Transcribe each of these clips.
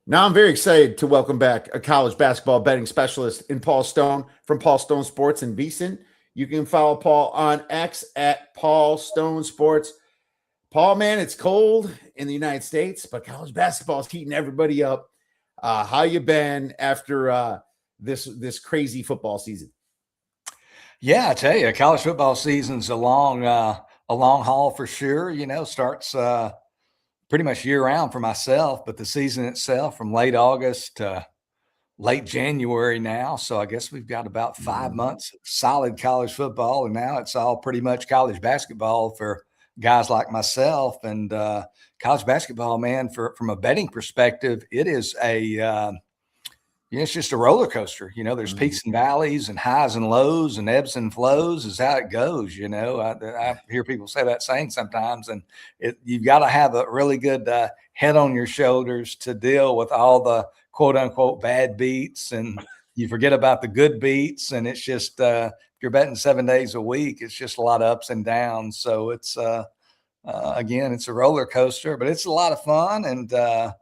Now I'm very excited to welcome back a college basketball betting specialist in Paul Stone from Paul Stone Sports in Beeson. You can follow Paul on X at Paul Stone Sports. Paul, man, it's cold in the United States, but college basketball is heating everybody up. How you been after this crazy football season? Yeah, I tell you, college football season's a long haul for sure. Starts pretty much year round for myself, but the season itself from late August to late January now. So I guess we've got about 5 months of solid college football, and now it's all pretty much college basketball for guys like myself. And college basketball, man, from a betting perspective, it is it's just a roller coaster. There's peaks and valleys and highs and lows and ebbs and flows is how it goes. I hear people say that saying sometimes, and you've got to have a really good head on your shoulders to deal with all the quote unquote bad beats, and you forget about the good beats. And it's just, if you're betting 7 days a week, it's just a lot of ups and downs. So it's, again, it's a roller coaster, but it's a lot of fun. And,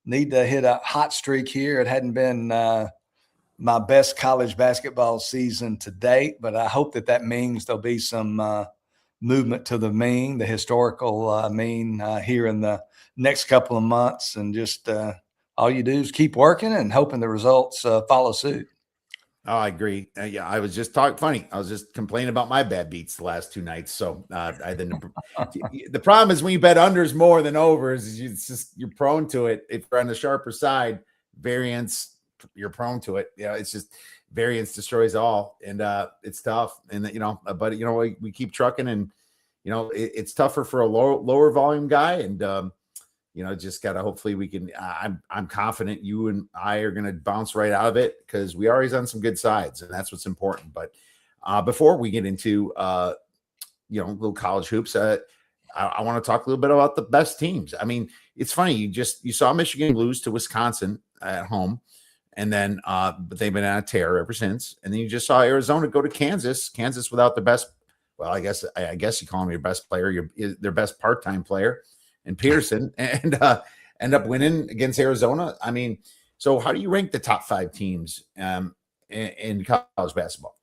need to hit a hot streak here. It hadn't been my best college basketball season to date, but I hope that means there'll be some movement to the mean, the historical mean here in the next couple of months. And just all you do is keep working and hoping the results follow suit. Oh, I agree. Yeah, I was just talking funny. I was just complaining about my bad beats the last 2 nights. So I didn't. The problem is when you bet unders more than overs, you're prone to it. If you're on the sharper side, variance, you're prone to it. It's just variance destroys all, and it's tough. And but we keep trucking, and it's tougher for a lower volume guy, and just gotta hopefully we can. I'm confident you and I are gonna bounce right out of it because we are always on some good sides, and that's what's important. But before we get into little college hoops, I want to talk a little bit about the best teams. I mean, it's funny you saw Michigan lose to Wisconsin at home, and then but they've been on a tear ever since. And then you just saw Arizona go to Kansas without the best. Well, I guess you call him your best player, their best part-time player. And Pearson, and end up winning against Arizona. I mean, so how do you rank the top 5 teams in college basketball?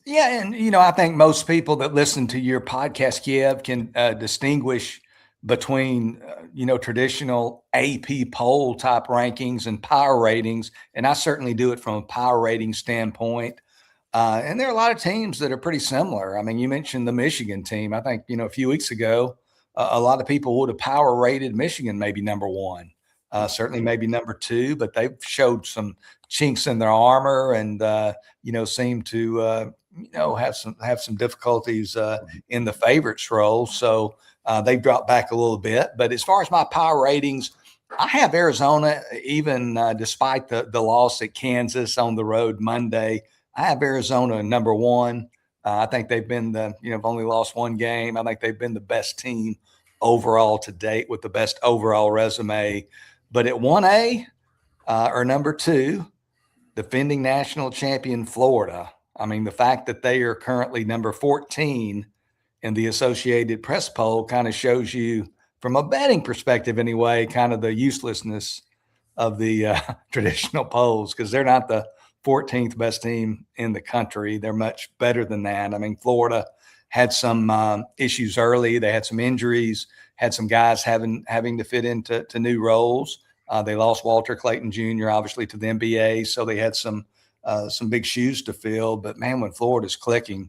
Yeah, and I think most people that listen to your podcast, Kiev, can distinguish between traditional AP poll type rankings and power ratings, and I certainly do it from a power rating standpoint. And there are a lot of teams that are pretty similar. I mean, you mentioned the Michigan team. I think a few weeks ago, a lot of people would have power rated Michigan maybe number 1, certainly maybe number 2, but they've showed some chinks in their armor and seem to have some difficulties in the favorites role. So they've dropped back a little bit. But as far as my power ratings, I have Arizona, even despite the loss at Kansas on the road Monday. I have Arizona number 1. I think they've been only lost 1 game. I think they've been the best team overall to date with the best overall resume. But at 1A or number 2, defending national champion Florida. I mean, the fact that they are currently number 14 in the Associated Press poll kind of shows you, from a betting perspective anyway, kind of the uselessness of the traditional polls, because they're not the 14th best team in the country. They're much better than that. I mean, Florida had some issues early. They had some injuries, had some guys having to fit into new roles. They lost Walter Clayton Jr., obviously, to the NBA, so they had some big shoes to fill. But, man, when Florida's clicking,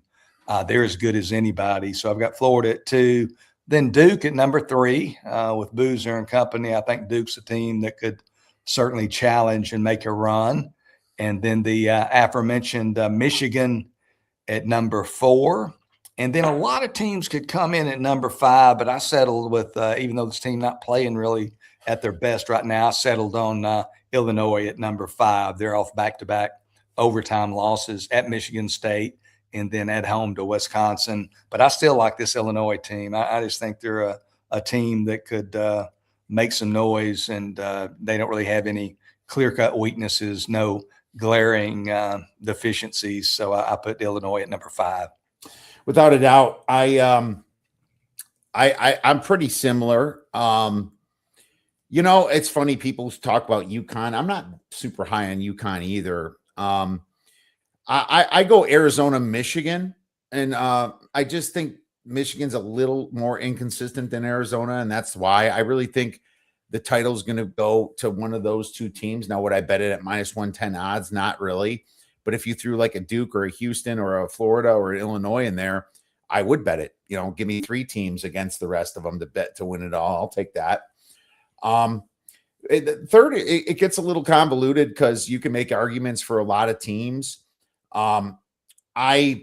they're as good as anybody. So I've got Florida at 2. Then Duke at number 3 with Boozer and company. I think Duke's a team that could certainly challenge and make a run. And then the aforementioned Michigan at number 4. And then a lot of teams could come in at number 5, but I settled with, even though this team not playing really at their best right now, I settled on Illinois at number 5. They're off back-to-back overtime losses at Michigan State and then at home to Wisconsin. But I still like this Illinois team. I just think they're a team that could make some noise, and they don't really have any clear-cut weaknesses, no glaring deficiencies. So I put Illinois at number 5. Without a doubt, I'm pretty similar. It's funny. People talk about UConn. I'm not super high on UConn either. I go Arizona, Michigan, and I just think Michigan's a little more inconsistent than Arizona, and that's why I really think the title is going to go to one of those two teams. Now, would I bet it at minus 110 odds? Not really. But if you threw like a Duke or a Houston or a Florida or an Illinois in there, I would bet it. Give me three teams against the rest of them to bet to win it all. I'll take that. Third, it gets a little convoluted because you can make arguments for a lot of teams. I mean,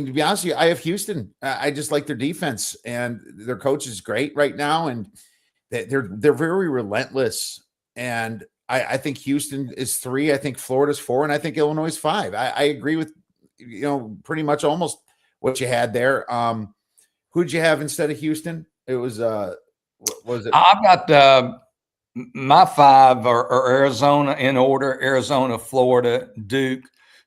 to be honest with you, I have Houston. I just like their defense, and their coach is great right now, and they're very relentless. And I think Houston is 3. I think Florida's 4, and I think Illinois is 5. I agree with pretty much almost what you had there. Who'd you have instead of Houston? It was what was it? I've got my 5 are Arizona in order: Arizona, Florida, Duke,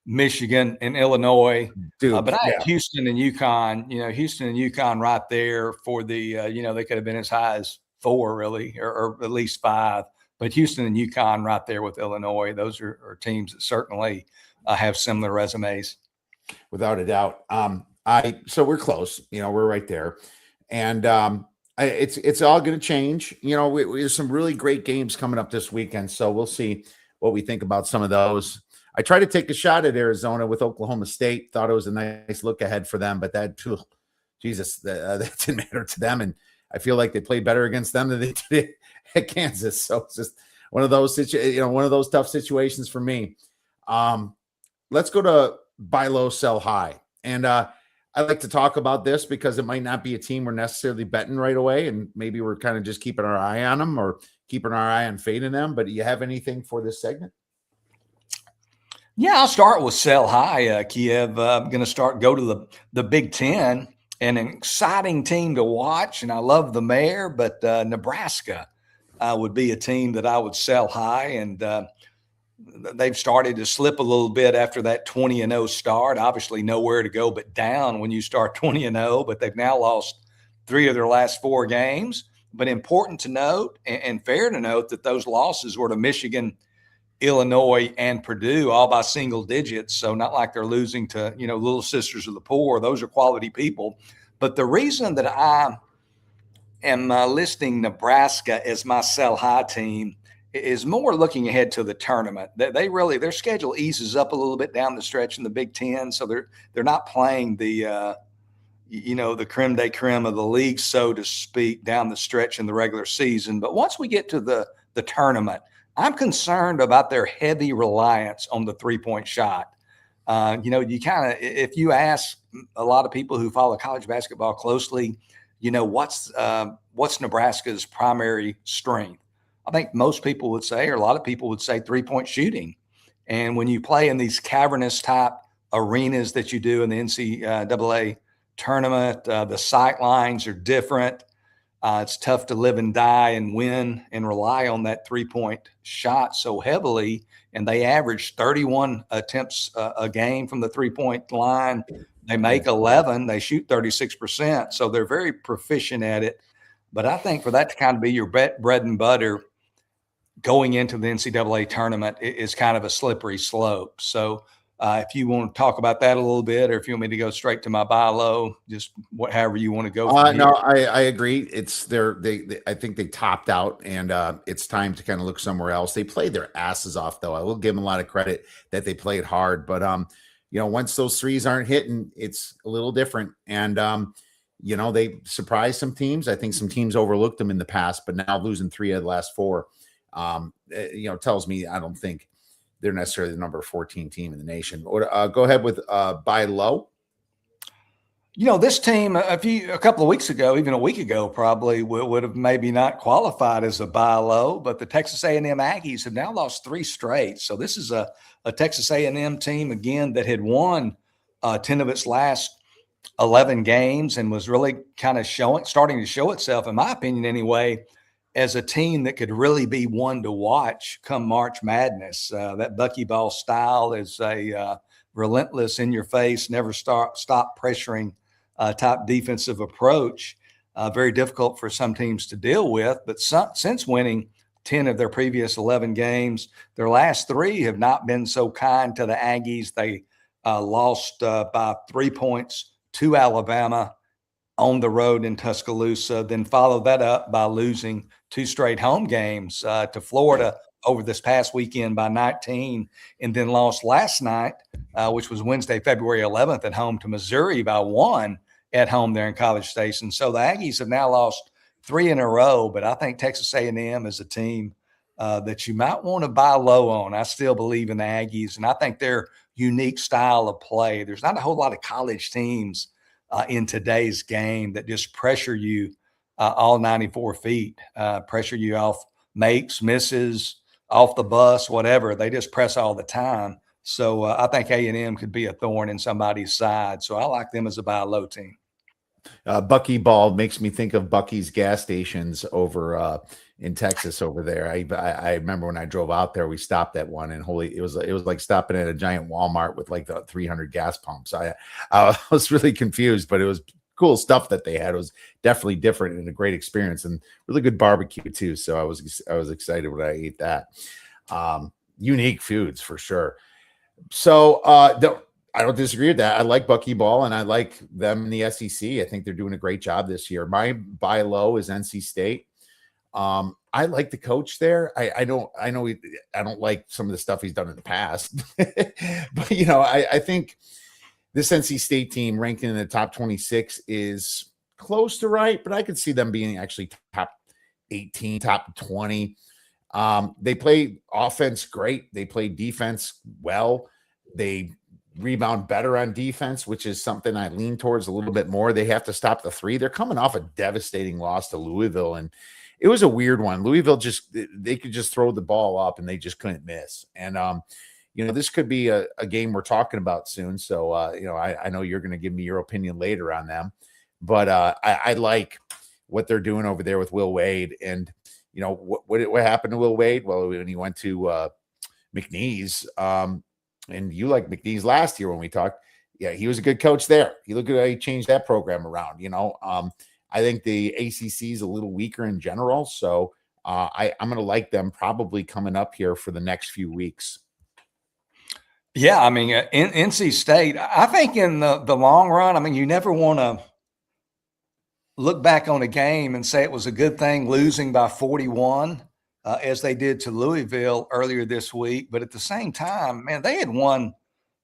Michigan, and Illinois. Duke, but I had Houston and UConn. Houston and UConn right there for the. They could have been as high as 4, really, or at least 5. But Houston and UConn right there with Illinois. Those are teams that certainly have similar resumes. Without a doubt. So we're close. We're right there, and it's all going to change. There's some really great games coming up this weekend, so we'll see what we think about some of those. I tried to take a shot at Arizona with Oklahoma State. Thought it was a nice look ahead for them, but that didn't matter to them. And I feel like they played better against them than they did at Kansas. So it's just one of those one of those tough situations for me. Let's go to buy low, sell high. And I like to talk about this because it might not be a team we're necessarily betting right away, and maybe we're kind of just keeping our eye on them or keeping our eye on fading them. But do you have anything for this segment? Yeah, I'll start with sell high, Kiev. I'm going to go to the Big Ten, and an exciting team to watch. And I love the mayor, but Nebraska would be a team that I would sell high. And they've started to slip a little bit after that 20-0 start. Obviously, nowhere to go but down when you start 20-0. But they've now lost 3 of their last 4 games. But important to note and fair to note that those losses were to Michigan, Illinois, and Purdue, all by single digits. So not like they're losing to, little sisters of the poor. Those are quality people. But the reason that I am listing Nebraska as my sell high team is more looking ahead to the tournament. Their schedule eases up a little bit down the stretch in the Big Ten. So they're not playing the creme de creme of the league, so to speak, down the stretch in the regular season. But once we get to the tournament, I'm concerned about their heavy reliance on the 3-point shot. If you ask a lot of people who follow college basketball closely, what's Nebraska's primary strength? I think most people would say, or a lot of people would say, 3-point shooting. And when you play in these cavernous type arenas that you do in the NCAA tournament, the sight lines are different. It's tough to live and die and win and rely on that 3-point shot so heavily. And they average 31 attempts a game from the 3-point line. They make 11. They shoot 36%. So they're very proficient at it. But I think for that to kind of be your bread and butter going into the NCAA tournament is kind of a slippery slope. So if you want to talk about that a little bit, or if you want me to go straight to my buy low, just however you want to go. No, I agree. It's I think they topped out, and it's time to kind of look somewhere else. They played their asses off, though. I will give them a lot of credit that they played hard, but once those threes aren't hitting, it's a little different. And they surprised some teams. I think some teams overlooked them in the past, but now losing 3 of the last 4, tells me I don't think they're necessarily the number 14 team in the nation. Or go ahead with buy low. This team a couple of weeks ago, even a week ago, probably would have maybe not qualified as a buy low. But the Texas A&M Aggies have now lost 3 straight. So this is a Texas A&M team again that had won 10 of its last 11 games and was really kind of starting to show itself, in my opinion, anyway, as a team that could really be one to watch come March Madness. That buckyball style is a relentless, in your face, never stop pressuring type defensive approach. very difficult for some teams to deal with. But since winning 10 of their previous 11 games, their last 3 have not been so kind to the Aggies. They lost by 3 points to Alabama on the road in Tuscaloosa, then followed that up by losing 2 straight home games to Florida over this past weekend by 19, and then lost last night, which was Wednesday, February 11th, at home to Missouri by 1 at home there in College Station. So the Aggies have now lost 3 in a row, but I think Texas A&M is a team that you might want to buy low on. I still believe in the Aggies, and I think their unique style of play. There's not a whole lot of college teams in today's game that just pressure you all 94 feet, pressure you off makes, misses, off the bus, whatever. They just press all the time. So I think A&M could be a thorn in somebody's side. So I like them as a buy low team. Bucky Ball makes me think of Bucky's gas stations over in Texas over there. I remember when I drove out there, we stopped at one, and it was like stopping at a giant Walmart with like the 300 gas pumps. I was really confused, but it was cool stuff that they had. It was definitely different and a great experience, and really good barbecue too. So I was excited when I ate that. Unique foods for sure. So I don't disagree with that. I like Bucky Ball, and I like them in the SEC. I think they're doing a great job this year. My buy low is NC State. I like the coach there. I don't like some of the stuff he's done in the past, but I think this NC State team ranking in the top 26 is close to right, but I could see them being actually top 18, top 20. They play offense great. They play defense well. They rebound better on defense, which is something I lean towards a little bit more. They have to stop the 3. They're coming off a devastating loss to Louisville, and it was a weird one. Louisville they could just throw the ball up and they just couldn't miss. And this could be a game we're talking about soon. So I know you're going to give me your opinion later on them, but I like what they're doing over there with Will Wade. And what happened to Will Wade? Well, when he went to McNeese, and you liked McNeese last year when we talked. Yeah, he was a good coach there. You look at how he changed that program around. I think the ACC is a little weaker in general, so I'm going to like them probably coming up here for the next few weeks. Yeah, I mean, in NC State, I think in the long run, I mean, you never want to look back on a game and say it was a good thing losing by 41. As they did to Louisville earlier this week. But at the same time, man, they had won,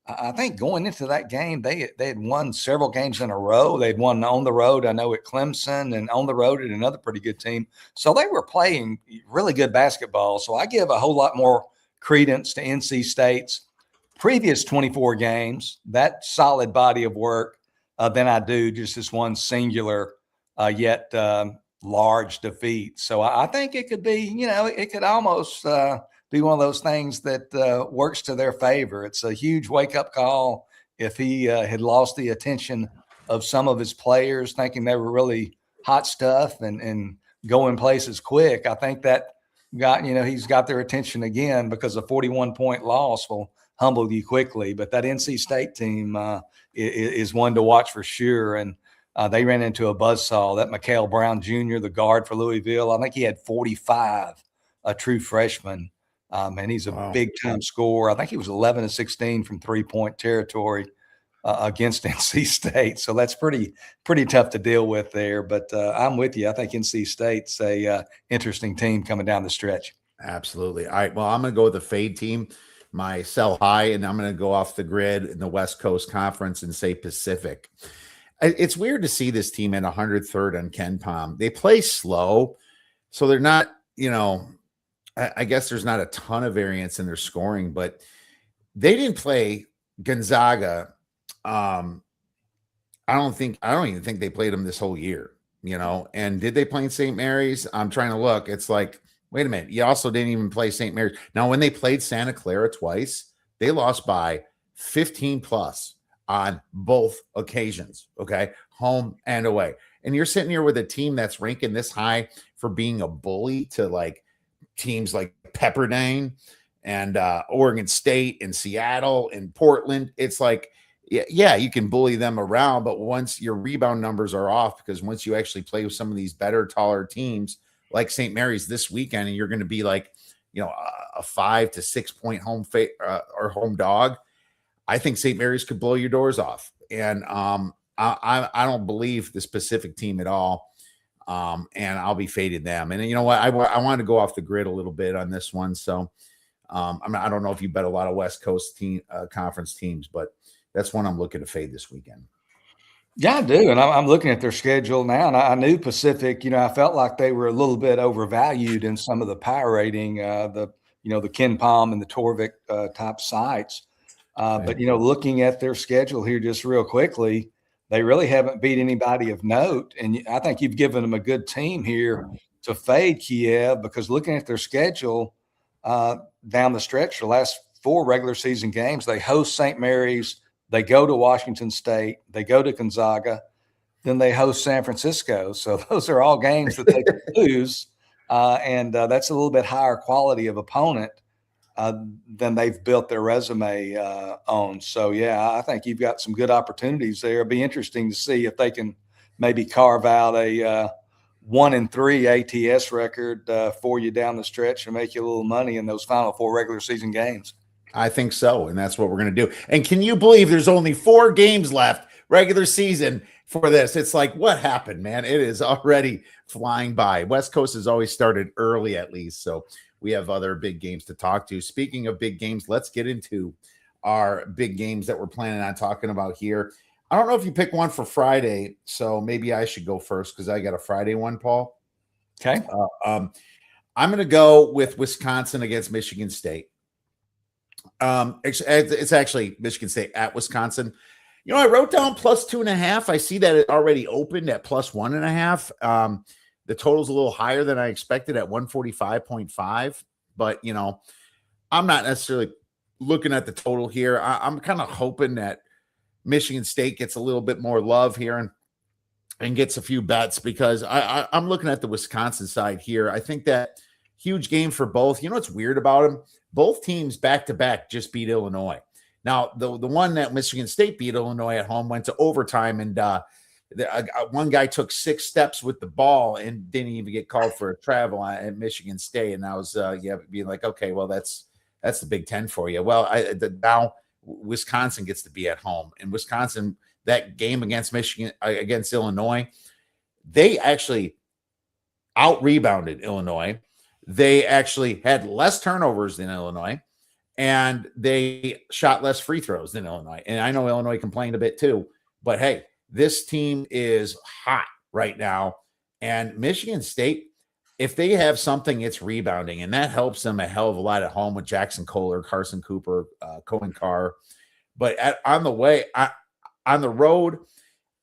I think going into that game, they had won several games in a row. They'd won on the road, I know, at Clemson, and on the road at another pretty good team. So they were playing really good basketball. So I give a whole lot more credence to NC State's previous 24 games, that solid body of work, than I do just this one singular yet large defeat. So I think it could be, it could almost be one of those things that works to their favor. It's a huge wake-up call if he had lost the attention of some of his players, thinking they were really hot stuff and going places quick. I think that he's got their attention again, because a 41-point loss will humble you quickly. But that NC State team is one to watch for sure. And they ran into a buzzsaw. That Mikael Brown Jr., the guard for Louisville, I think he had 45, a true freshman. And he's a big-time scorer. I think he was 11 of 16 from three-point territory against NC State. So that's pretty tough to deal with there. But I'm with you. I think NC State's a interesting team coming down the stretch. Absolutely. All right, well, I'm going to go with the fade team, my sell high, and I'm going to go off the grid in the West Coast Conference and say Pacific. It's weird to see this team at 103rd on KenPom. They play slow, so they're not, I guess there's not a ton of variance in their scoring, but they didn't play Gonzaga. I don't even think they played them this whole year, and did they play in St. Mary's? I'm trying to look. It's like, wait a minute. You also didn't even play St. Mary's. Now, when they played Santa Clara twice, they lost by 15 plus. On both occasions, okay, home and away. And you're sitting here with a team that's ranking this high for being a bully to like teams like Pepperdine and Oregon State and Seattle and Portland. It's like yeah, you can bully them around, but once your rebound numbers are off, because once you actually play with some of these better, taller teams like St. Mary's this weekend, and you're going to be like, a 5 to 6 point or home dog, I think St. Mary's could blow your doors off. And I don't believe the specific team at all. And I'll be fading them. And you know what? I want to go off the grid a little bit on this one. So I don't know if you bet a lot of West Coast conference teams, but that's one I'm looking to fade this weekend. Yeah, I do. And I'm looking at their schedule now, and I knew Pacific, I felt like they were a little bit overvalued in some of the power rating, the Ken Palm and the Torvik type sites. But, looking at their schedule here just real quickly, they really haven't beat anybody of note. And I think you've given them a good team here to fade Kiev, because looking at their schedule down the stretch, the last 4 regular season games, they host St. Mary's, they go to Washington State, they go to Gonzaga, then they host San Francisco. So those are all games that they could lose. And that's a little bit higher quality of opponent than they've built their resume on. So, yeah, I think you've got some good opportunities there. It'll be interesting to see if they can maybe carve out a 1-3 ATS record for you down the stretch and make you a little money in those final 4 regular season games. I think so, and that's what we're going to do. And can you believe there's only 4 games left regular season for this? It's like, what happened, man? It is already flying by. West Coast has always started early, at least, so we have other big games to talk to. Speaking of big games, let's get into our big games that we're planning on talking about here. I don't know if you pick one for Friday, so maybe I should go first because I got a Friday one, Paul. Okay. I'm going to go with Wisconsin against Michigan State. It's actually Michigan State at Wisconsin. I wrote down +2.5. I see that it already opened at +1.5. The total's a little higher than I expected at 145.5, but I'm not necessarily looking at the total here. I'm kind of hoping that Michigan State gets a little bit more love here and gets a few bets, because I'm looking at the Wisconsin side here. I think that huge game for both. What's weird about them? Both teams back-to-back just beat Illinois. Now, the one that Michigan State beat Illinois at home went to overtime, and one guy took 6 steps with the ball and didn't even get called for a travel at Michigan State. And I was being like, okay, well, that's the Big Ten for you. Well, now Wisconsin gets to be at home. And Wisconsin, that game against Illinois, they actually out-rebounded Illinois. They actually had less turnovers than Illinois, and they shot less free throws than Illinois. And I know Illinois complained a bit too, but hey, this team is hot right now. And Michigan State, if they have something, it's rebounding, and that helps them a hell of a lot at home with Jackson Kohler, Carson Cooper, Cohen Carr. But on the road,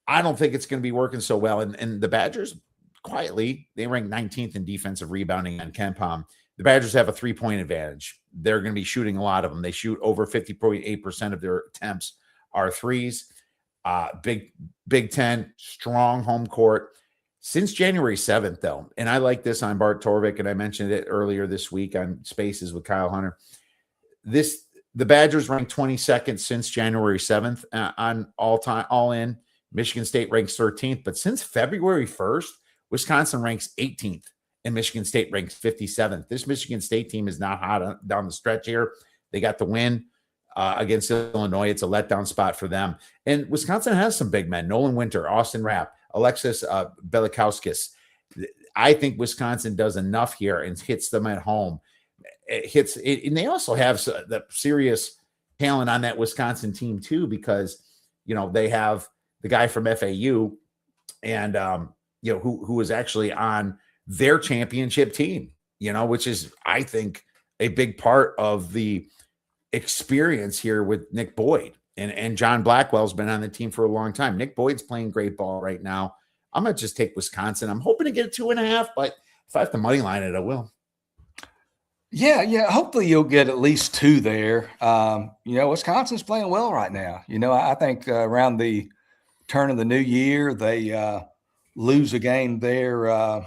I don't think it's going to be working so well. And the Badgers, quietly, they rank 19th in defensive rebounding on Ken Palm. The Badgers have a 3-point advantage. They're going to be shooting a lot of them. They shoot over 50.8% of their attempts are threes. Big Ten, strong home court. Since January 7th, though, and I like this on Bart Torvik, and I mentioned it earlier this week on Spaces with Kyle Hunter. The Badgers ranked 22nd since January 7th on all in. Michigan State ranks 13th, but since February 1st, Wisconsin ranks 18th and Michigan State ranks 57th. This Michigan State team is not hot down the stretch here. They got the win against Illinois. It's a letdown spot for them. And Wisconsin has some big men: Nolan Winter, Austin Rapp, Alexis Belikauskas. I think Wisconsin does enough here and hits them at home. And they also have the serious talent on that Wisconsin team too, because they have the guy from FAU and who was actually on their championship team, which is, I think, a big part of the experience here with Nick Boyd. And John Blackwell's been on the team for a long time. Nick Boyd's playing great ball right now. I'm going to just take Wisconsin. I'm hoping to get 2.5, but if I have to money line it, I will. Yeah. Hopefully you'll get at least 2 there. Wisconsin's playing well right now. I think around the turn of the new year, they lose a game there.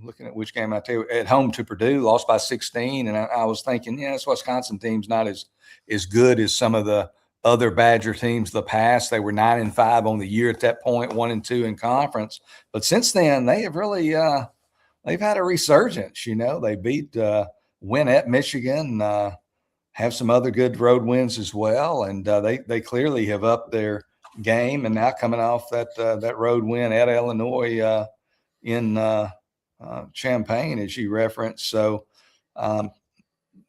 Looking at which game I tell you, at home to Purdue, lost by 16. And I was thinking, this Wisconsin team's not as good as some of the other Badger teams of the past. They were 9-5 on the year at that point, 1-2 in conference. But since then, they have really they've had a resurgence. They beat win at Michigan, have some other good road wins as well, and they clearly have upped their game. And now coming off that road win at Illinois in Champaign, as you referenced. So, I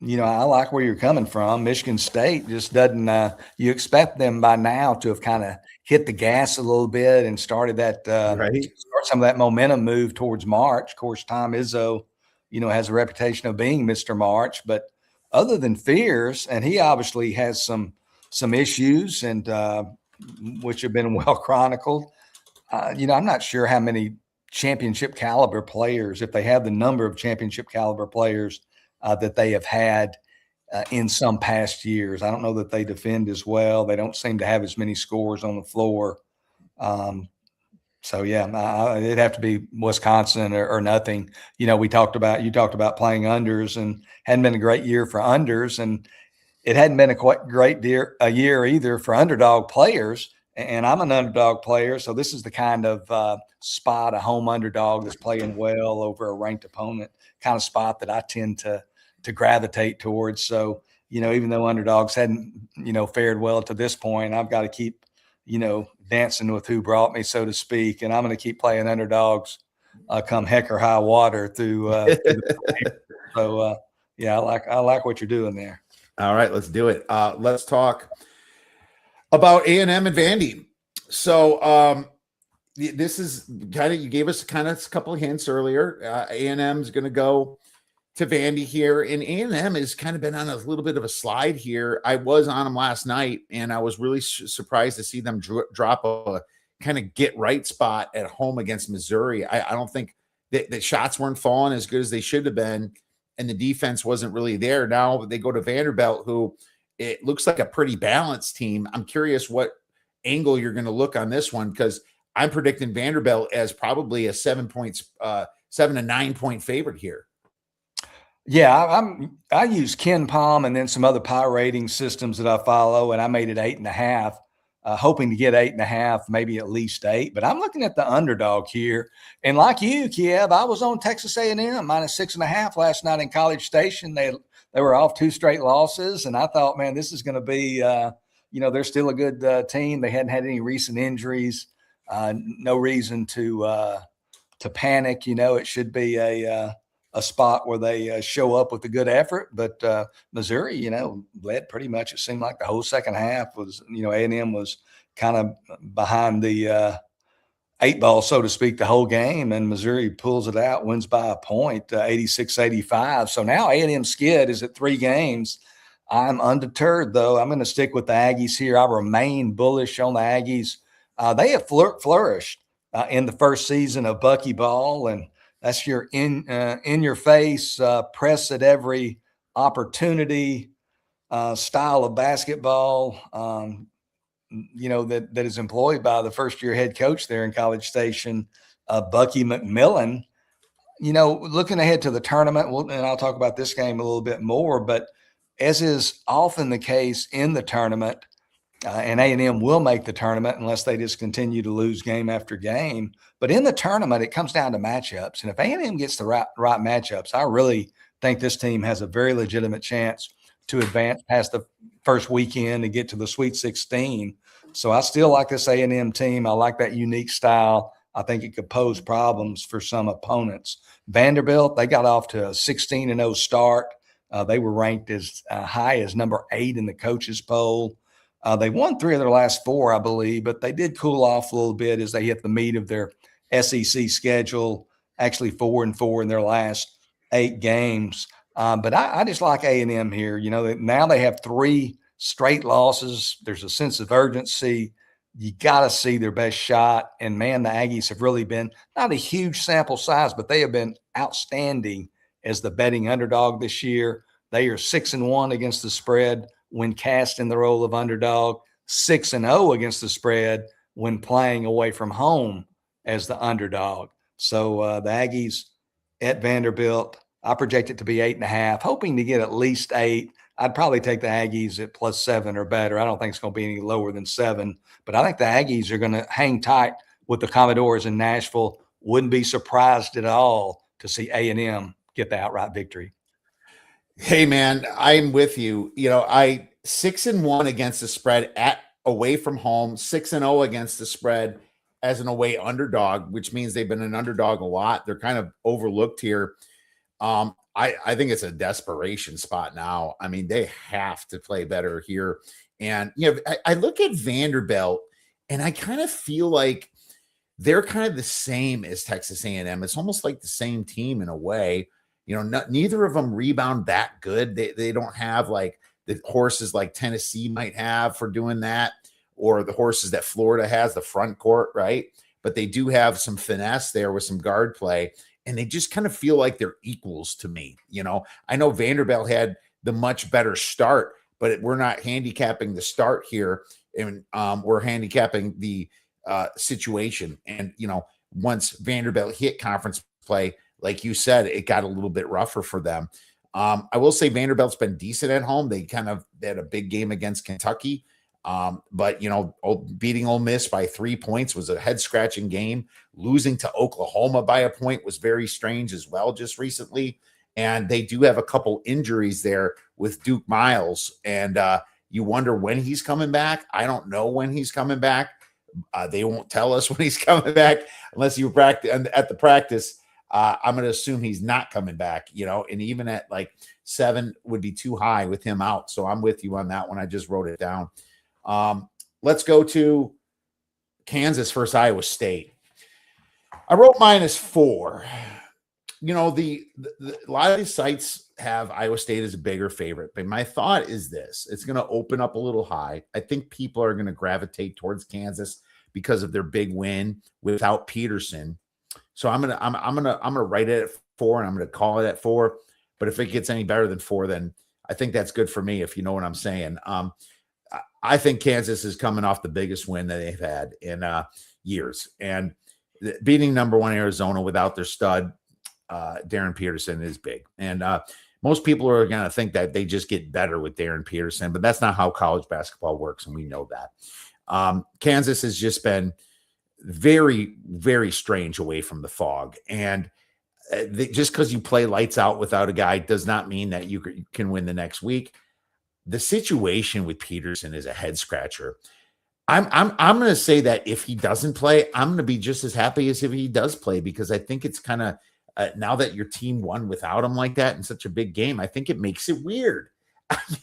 like where you're coming from. Michigan State just doesn't you expect them by now to have kind of hit the gas a little bit and started that Right. start some of that momentum move towards March. Of course, Tom Izzo, has a reputation of being Mr. March, but other than fears, and he obviously has some issues and which have been well chronicled. I'm not sure how many championship caliber players, if they have the number of championship caliber players that they have had in some past years. I don't know that they defend as well. They don't seem to have as many scores on the floor. So yeah, it'd have to be Wisconsin or nothing. You talked about playing unders, and hadn't been a great year for unders, and it hadn't been a quite great year either for underdog players. And I'm an underdog player, so this is the kind of spot, a home underdog that's playing well over a ranked opponent, kind of spot that I tend to gravitate towards. So, even though underdogs hadn't, fared well to this point, I've got to keep, dancing with who brought me, so to speak. And I'm going to keep playing underdogs come heck or high water through so yeah, I like what you're doing there. All right, let's do it. Let's talk about A&M and Vandy. So this is you gave us a couple of hints earlier. A&M is going to go to Vandy here, and A&M has kind of been on a little bit of a slide here. I was on them last night, and I was really surprised to see them drop a kind of get right spot at home against Missouri. I don't think the shots weren't falling as good as they should have been, and the defense wasn't really there. Now they go to Vanderbilt, who it looks like a pretty balanced team. I'm curious what angle you're going to look on this one, because I'm predicting Vanderbilt as probably a 7 to 9 point favorite here. Yeah, I use Ken Palm and then some other power rating systems that I follow, and I made it 8.5, hoping to get 8.5, maybe at least 8. But I'm looking at the underdog here, and like you, Kiev, I was on Texas A&M -6.5 last night in College Station. They were off 2 straight losses, and I thought, man, this is going to be, they're still a good team. They hadn't had any recent injuries, no reason to panic. It should be a spot where they show up with a good effort. But Missouri, led pretty much. It seemed like the whole second half was, A&M was kind of behind the 8 ball, so to speak, the whole game. And Missouri pulls it out, wins by a point, 86-85. So now A&M skid is at 3 games. I'm undeterred, though. I'm going to stick with the Aggies here. I remain bullish on the Aggies. They have flourished in the first season of Bucky Ball, and that's your in your face, press at every opportunity style of basketball, that is employed by the first-year head coach there in College Station, Bucky McMillan. Looking ahead to the tournament, and I'll talk about this game a little bit more, but as is often the case in the tournament, and A&M will make the tournament unless they just continue to lose game after game. But in the tournament, it comes down to matchups. And if A&M gets the right matchups, I really think this team has a very legitimate chance to advance past the first weekend and get to the Sweet 16. So I still like this A&M team. I like that unique style. I think it could pose problems for some opponents. Vanderbilt, they got off to a 16-0 start. They were ranked as high as number 8 in the coaches poll. They won 3 of their last 4, I believe, but they did cool off a little bit as they hit the meat of their SEC schedule, actually 4-4 in their last 8 games. But I just like A&M here. Now they have 3 straight losses. There's a sense of urgency. You got to see their best shot. And, man, the Aggies have really been not a huge sample size, but they have been outstanding as the betting underdog this year. They are 6-1 against the spread when cast in the role of underdog, 6-0 against the spread when playing away from home as the underdog. So the Aggies at Vanderbilt, I project it to be 8.5, hoping to get at least 8. I'd probably take the Aggies at +7 or better. I don't think it's going to be any lower than 7, but I think the Aggies are going to hang tight with the Commodores in Nashville. Wouldn't be surprised at all to see A&M get the outright victory. Hey man, I'm with you. I 6-1 against the spread away from home, 6-0 against the spread as an away underdog, which means they've been an underdog a lot. They're kind of overlooked here. I think it's a desperation spot now. I mean, they have to play better here. And I look at Vanderbilt and I kind of feel like they're kind of the same as Texas A&M. It's almost like the same team in a way. Neither of them rebound that good. They don't have like the horses like Tennessee might have for doing that, or the horses that Florida has, the front court, right? But they do have some finesse there with some guard play, and they just kind of feel like they're equals to me. I know Vanderbilt had the much better start, but we're not handicapping the start here, and we're handicapping the situation. And once Vanderbilt hit conference play, like you said, it got a little bit rougher for them. I will say Vanderbilt's been decent at home. They had a big game against Kentucky. But beating Ole Miss by 3 points was a head-scratching game. Losing to Oklahoma by a point was very strange as well just recently. And they do have a couple injuries there with Duke Miles. And you wonder when he's coming back. I don't know when he's coming back. They won't tell us when he's coming back unless you practice at the practice. I'm going to assume he's not coming back, and even at like 7 would be too high with him out. So I'm with you on that one. I just wrote it down. Let's go to Kansas versus Iowa State. I wrote -4. A lot of these sites have Iowa State as a bigger favorite, but my thought is this: it's going to open up a little high. I think people are going to gravitate towards Kansas because of their big win without Peterson. So I'm gonna write it at 4, and I'm gonna call it at 4. But if it gets any better than 4, then I think that's good for me, if you know what I'm saying. I think Kansas is coming off the biggest win that they've had in years, and beating number 1 Arizona without their stud Darren Peterson is big. And most people are going to think that they just get better with Darren Peterson, but that's not how college basketball works, and we know that. Kansas has just been very, very strange away from the fog. And just because you play lights out without a guy does not mean that you can win the next week. The situation with Peterson is a head scratcher. I'm going to say that if he doesn't play, I'm going to be just as happy as if he does play, because I think it's kind of now that your team won without him like that in such a big game, I think it makes it weird.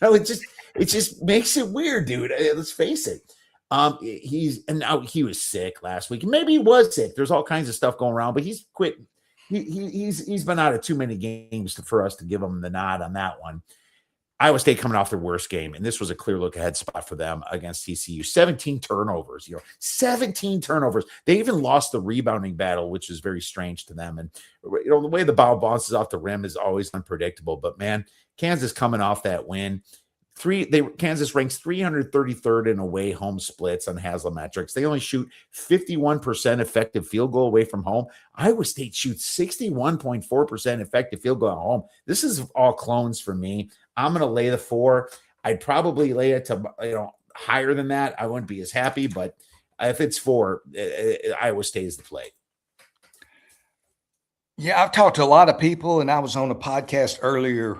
It just makes it weird, dude. Let's face it. He was sick last week. Maybe he was sick. There's all kinds of stuff going around, but he's quit. He's been out of too many games for us to give him the nod on that one. Iowa State coming off their worst game, and this was a clear look ahead spot for them against TCU. 17 turnovers, 17 turnovers. They even lost the rebounding battle, which is very strange to them. And the way the ball bounces off the rim is always unpredictable. But man, Kansas coming off that win. Kansas ranks 333rd in away home splits on Haslametrics. They only shoot 51% effective field goal away from home. Iowa State shoots 61.4% effective field goal at home. This is all clones for me. I'm going to lay the 4. I'd probably lay it to higher than that. I wouldn't be as happy, but if it's 4, Iowa State is the play. Yeah, I've talked to a lot of people, and I was on a podcast earlier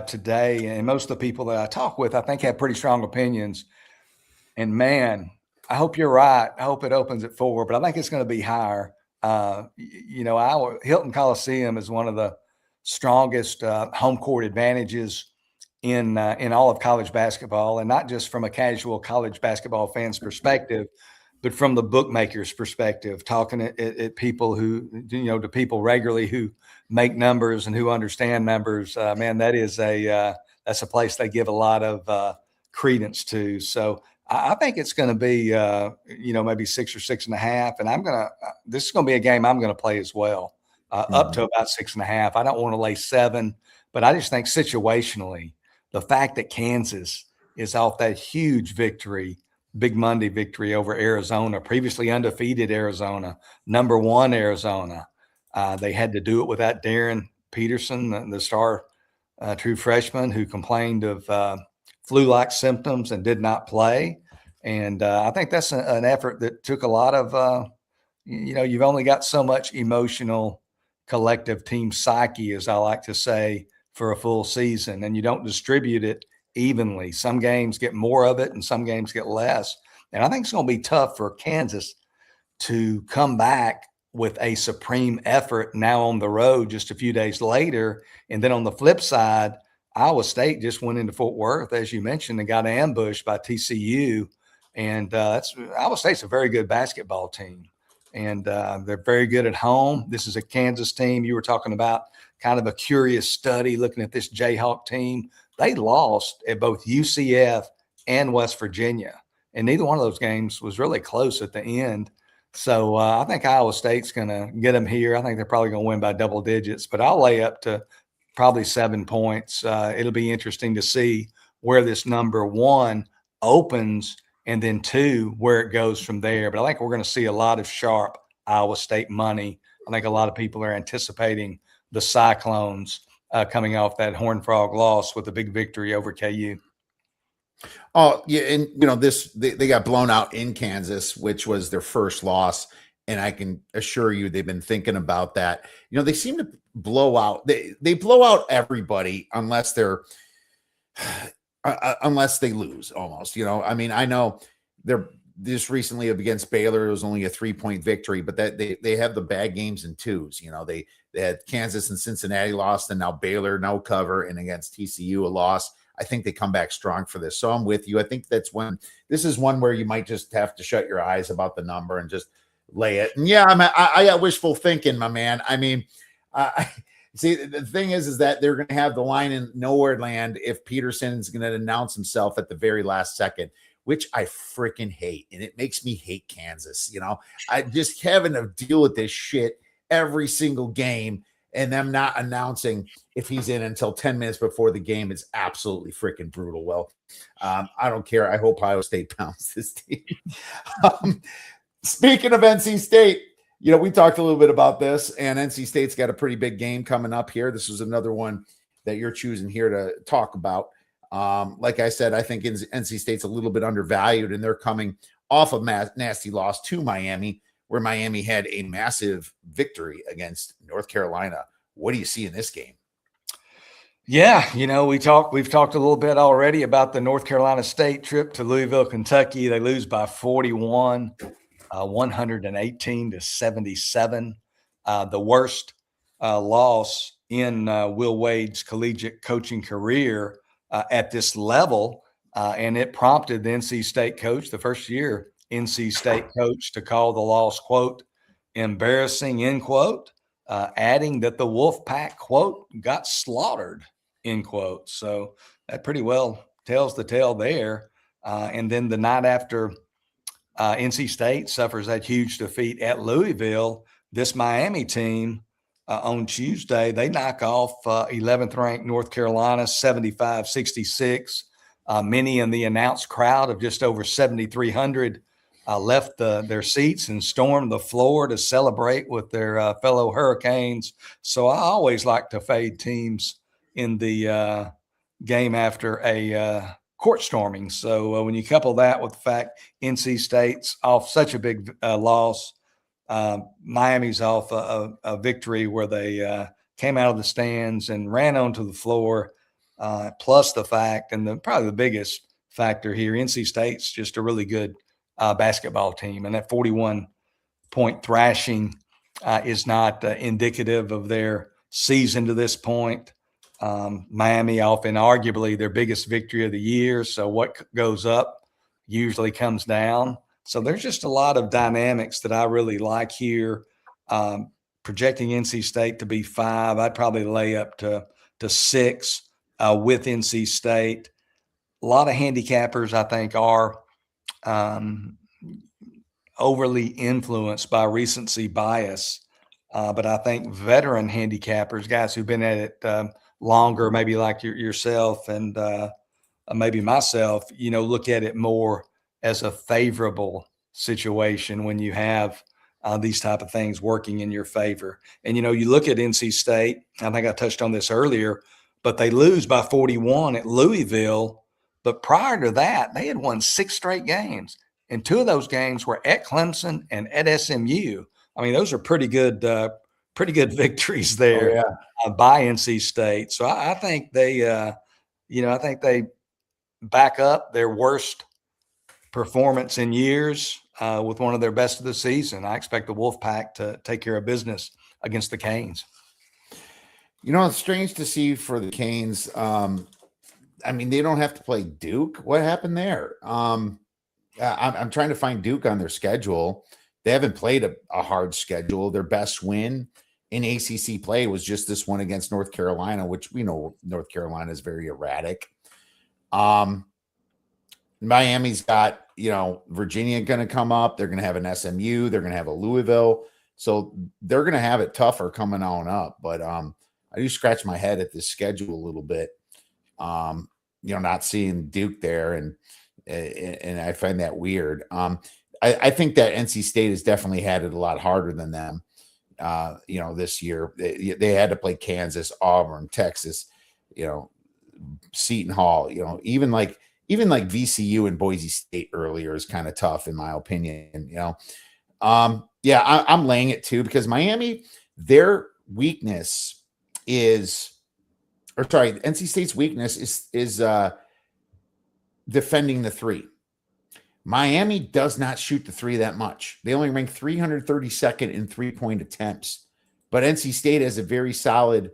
today, and most of the people that I talk with, I think, have pretty strong opinions. And man, I hope you're right. I hope it opens at 4, but I think it's going to be higher. Hilton Coliseum is one of the strongest home court advantages in all of college basketball, and not just from a casual college basketball fan's perspective, but from the bookmaker's perspective, talking at people who, to people regularly who make numbers and who understand numbers. Man, that's a place they give a lot of credence to. So I think it's going to be, maybe 6 or 6.5. And this is going to be a game I'm going to play as well, up to about 6.5. I don't want to lay 7, but I just think situationally, the fact that Kansas is off that huge victory, Big Monday victory over Arizona, previously undefeated Arizona, number 1 Arizona. They had to do it without Darren Peterson, the star a true freshman who complained of flu-like symptoms and did not play. And I think that's an effort that took a lot of, you've only got so much emotional collective team psyche, as I like to say, for a full season, and you don't distribute it evenly. Some games get more of it and some games get less. And I think it's going to be tough for Kansas to come back with a supreme effort now on the road just a few days later. And then on the flip side, Iowa State just went into Fort Worth, as you mentioned, and got ambushed by TCU. And Iowa State's a very good basketball team, and they're very good at home. This is a Kansas team. You were talking about kind of a curious study looking at this Jayhawk team. They lost at both UCF and West Virginia, and neither one of those games was really close at the end. So I think Iowa State's going to get them here. I think they're probably going to win by double digits, but I'll lay up to probably 7 points. It'll be interesting to see where this number 1 opens and then 2, where it goes from there. But I think we're going to see a lot of sharp Iowa State money. I think a lot of people are anticipating the Cyclones coming off that Horned Frog loss with a big victory over KU. Oh, yeah. And, they got blown out in Kansas, which was their first loss. And I can assure you they've been thinking about that. They seem to blow out. They blow out everybody unless they're unless they lose almost. I know they're just recently against Baylor. It was only a 3-point victory, but that they have the bad games in twos. They had Kansas and Cincinnati lost, and now Baylor no cover, and against TCU a loss. I think they come back strong for this. So I'm with you. I think this is one where you might just have to shut your eyes about the number and just lay it. And yeah, I got wishful thinking, my man. See, the thing is that they're going to have the line in nowhere land if Peterson is going to announce himself at the very last second, which I freaking hate. And it makes me hate Kansas. I just having to deal with this shit every single game, and them not announcing if he's in until 10 minutes before the game is absolutely freaking brutal. Well, I don't care. I hope Iowa State pounds this team. Speaking of NC State, we talked a little bit about this, and NC State's got a pretty big game coming up here. This was another one that you're choosing here to talk about. Like I said, I think NC State's a little bit undervalued, and they're coming off of nasty loss to Miami, where Miami had a massive victory against North Carolina. What do you see in this game? Yeah, we've talked a little bit already about the North Carolina State trip to Louisville, Kentucky. They lose by 41, 118-77. The worst loss in Will Wade's collegiate coaching career at this level, and it prompted the NC State coach, the first year NC State coach, to call the loss, quote, embarrassing, end quote, adding that the Wolfpack, quote, got slaughtered, end quote. So that pretty well tells the tale there. And then the night after NC State suffers that huge defeat at Louisville, this Miami team on Tuesday, they knock off 11th ranked North Carolina 75-66. Many in the announced crowd of just over 7,300 left their seats and stormed the floor to celebrate with their fellow Hurricanes. So I always like to fade teams in the game after a court storming. So when you couple that with the fact NC State's off such a big loss, Miami's off a victory where they came out of the stands and ran onto the floor, plus the fact, and probably the biggest factor here, NC State's just a really good basketball team, and that 41-point thrashing is not indicative of their season to this point. Miami off in arguably their biggest victory of the year, so what goes up usually comes down. So there's just a lot of dynamics that I really like here. Projecting NC State to be 5, I'd probably lay up to 6 with NC State. A lot of handicappers, I think, are overly influenced by recency bias. But I think veteran handicappers, guys who've been at it longer, maybe like yourself and maybe myself, look at it more as a favorable situation when you have these type of things working in your favor. And, you look at NC State, I think I touched on this earlier, but they lose by 41 at Louisville. But prior to that, they had won 6 straight games, and 2 of those games were at Clemson and at SMU. I mean, those are pretty good victories there by NC State. So I think they, I think they back up their worst performance in years with one of their best of the season. I expect the Wolfpack to take care of business against the Canes. You know, it's strange to see for the Canes. I mean, they don't have to play Duke. What happened there? I'm trying to find Duke on their schedule. They haven't played a hard schedule. Their best win in ACC play was just this one against North Carolina, which we know North Carolina is very erratic. Miami's got, Virginia going to come up. They're going to have an SMU. They're going to have a Louisville. So they're going to have it tougher coming on up. But I do scratch my head at this schedule a little bit. Not seeing Duke there, and I find that weird. I think that NC State has definitely had it a lot harder than them. This year they had to play Kansas, Auburn, Texas, Seton Hall. Even like VCU and Boise State earlier is kind of tough in my opinion. I'm laying it too because Miami, their weakness NC State's weakness is defending the 3. Miami does not shoot the 3 that much. They only rank 332nd in 3-point attempts, but NC State has a very solid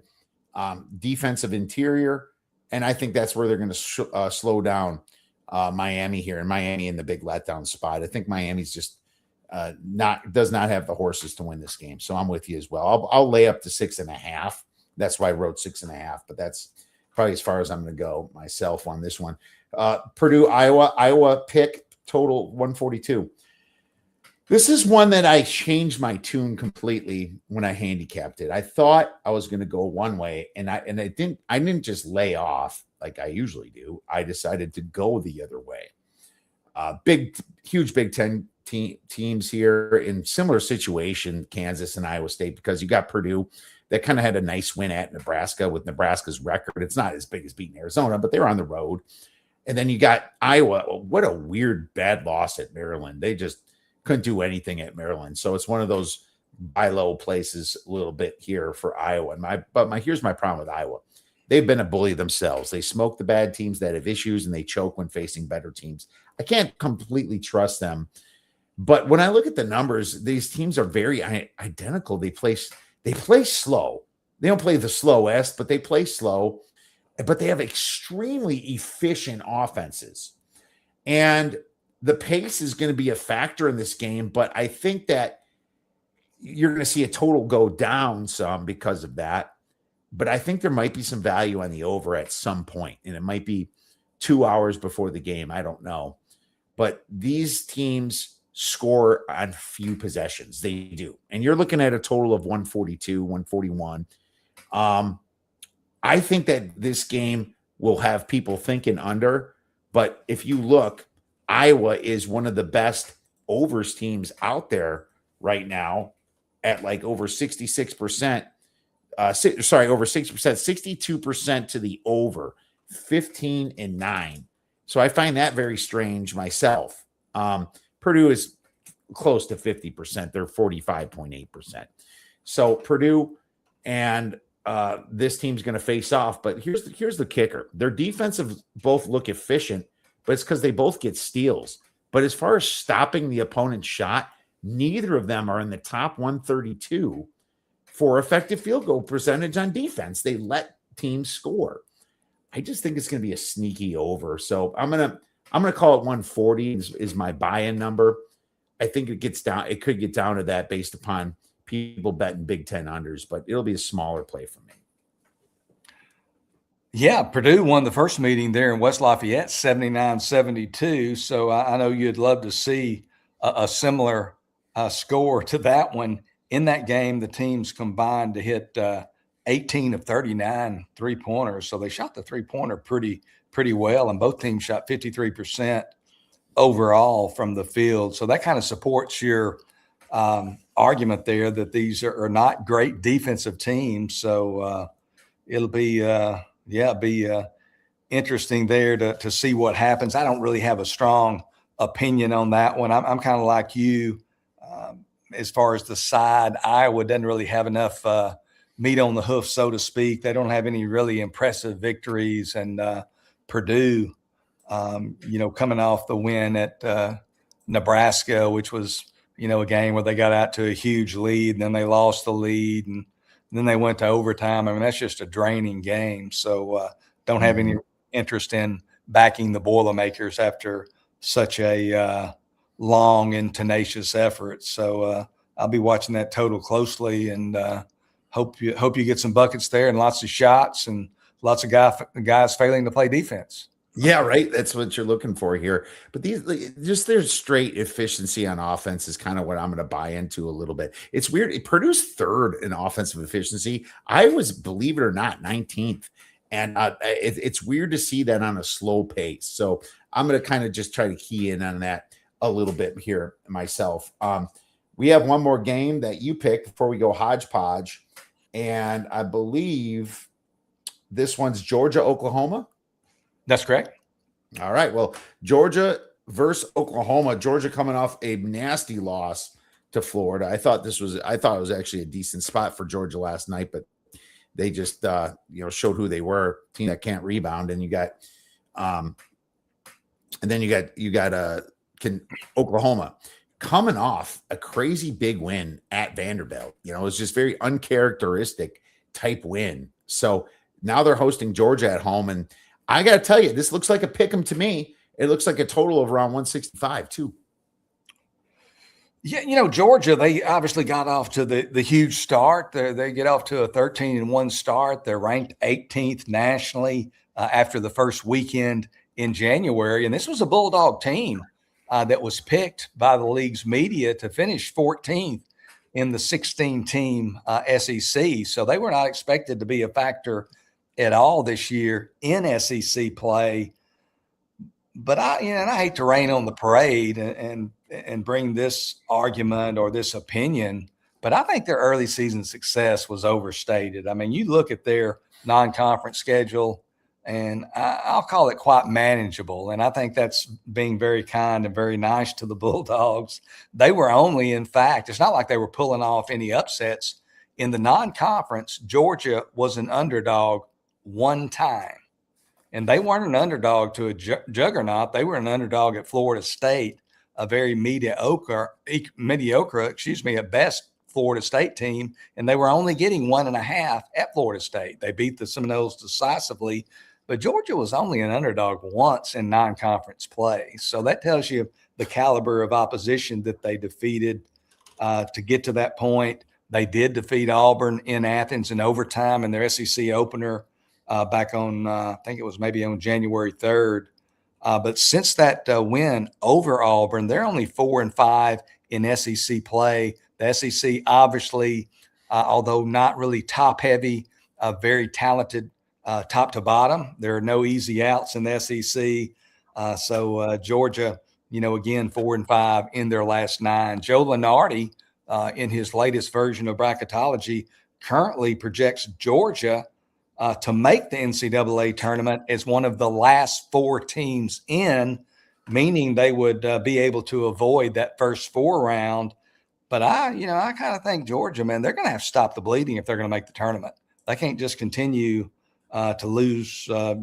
defensive interior, and I think that's where they're going to slow down Miami here, and Miami in the big letdown spot. I think Miami's just does not have the horses to win this game, so I'm with you as well. I'll lay up to 6.5. That's why I wrote 6.5, but that's probably as far as I'm going to go myself on this one. Purdue, Iowa pick total 142. This is one that I changed my tune completely when I handicapped it. I thought I was going to go one way, and I didn't just lay off like I usually do. I decided to go the other way. Huge Big Ten teams here in similar situation, Kansas and Iowa State, because you got Purdue that kind of had a nice win at Nebraska with Nebraska's record. It's not as big as beating Arizona, but they were on the road. And then you got Iowa. What a weird bad loss at Maryland. They just couldn't do anything at Maryland. So it's one of those buy low places a little bit here for Iowa. Here's my problem with Iowa. They've been a bully themselves. They smoke the bad teams that have issues, and they choke when facing better teams. I can't completely trust them. But when I look at the numbers, these teams are very identical. They play slow. They don't play the slowest, but they play slow. But they have extremely efficient offenses. And the pace is going to be a factor in this game, but I think that you're going to see a total go down some because of that. But I think there might be some value on the over at some point, and it might be 2 hours before the game. I don't know. But these teams score on few possessions. They do. And you're looking at a total of 142, 141. I think that this game will have people thinking under, but if you look, Iowa is one of the best overs teams out there right now at like over 66%. Over 60%, 62% to the over, 15-9. So I find that very strange myself. Purdue is close to 50%. They're 45.8%. So Purdue and this team's going to face off. But here's the kicker. Their defensive both look efficient, but it's because they both get steals. But as far as stopping the opponent's shot, neither of them are in the top 132 for effective field goal percentage on defense. They let teams score. I just think it's going to be a sneaky over. So I'm gonna call it 140 is my buy-in number. I think it could get down to that based upon people betting Big Ten unders, but it'll be a smaller play for me. Yeah, Purdue won the first meeting there in West Lafayette, 79-72. So I know you'd love to see a similar score to that one. In that game, the teams combined to hit 18 of 39 three-pointers. So they shot the three-pointer pretty well, and both teams shot 53% overall from the field. So that kind of supports your argument there that these are not great defensive teams. So it'll be Yeah, be interesting there to see what happens. I don't really have a strong opinion on that one. I'm kind of like you as far as the side. Iowa doesn't really have enough meat on the hoof, so to speak. They don't have any really impressive victories, and Purdue, coming off the win at Nebraska, which was, a game where they got out to a huge lead and then they lost the lead and then they went to overtime. I mean, that's just a draining game. So don't have any interest in backing the Boilermakers after such a long and tenacious effort. So I'll be watching that total closely, and hope you get some buckets there and lots of shots and lots of guys failing to play defense. Yeah, right. That's what you're looking for here. But just their straight efficiency on offense is kind of what I'm going to buy into a little bit. It's weird. Purdue's third in offensive efficiency. I was, believe it or not, 19th. And it's weird to see that on a slow pace. So I'm going to kind of just try to key in on that a little bit here myself. We have one more game that you picked before we go hodgepodge. And I believe this one's Georgia, Oklahoma. That's correct. All right. Well, Georgia versus Oklahoma. Georgia coming off a nasty loss to Florida. I thought it was actually a decent spot for Georgia last night, but they just showed who they were. Team that can't rebound, and you got Oklahoma coming off a crazy big win at Vanderbilt. It's just very uncharacteristic type win. So now they're hosting Georgia at home, and I got to tell you, this looks like a pick 'em to me. It looks like a total of around 165 too. Yeah, Georgia, they obviously got off to the huge start. They get off to a 13-1 start. They're ranked 18th nationally after the first weekend in January. And this was a Bulldog team that was picked by the league's media to finish 14th in the 16-team SEC. So they were not expected to be a factor at all this year in SEC play. But I hate to rain on the parade and bring this argument or this opinion, but I think their early season success was overstated. I mean, you look at their non-conference schedule, and I'll call it quite manageable. And I think that's being very kind and very nice to the Bulldogs. They were only, in fact, it's not like they were pulling off any upsets. In the non-conference, Georgia was an underdog one time. And they weren't an underdog to a juggernaut. They were an underdog at Florida State, a very mediocre at best Florida State team. And they were only getting 1.5 at Florida State. They beat the Seminoles decisively, but Georgia was only an underdog once in non-conference play. So that tells you the caliber of opposition that they defeated to get to that point. They did defeat Auburn in Athens in overtime in their SEC opener back on, I think it was maybe on January 3rd. But since that win over Auburn, they're only 4-5 in SEC play. The SEC, obviously, although not really top heavy, very talented top to bottom. There are no easy outs in the SEC. So Georgia, again, 4-5 in their last 9. Joe Lunardi, in his latest version of bracketology, currently projects Georgia to make the NCAA tournament as one of the last 4 teams in, meaning they would be able to avoid that first 4 round. But I kind of think Georgia, man, they're going to have to stop the bleeding if they're going to make the tournament. They can't just continue to lose, a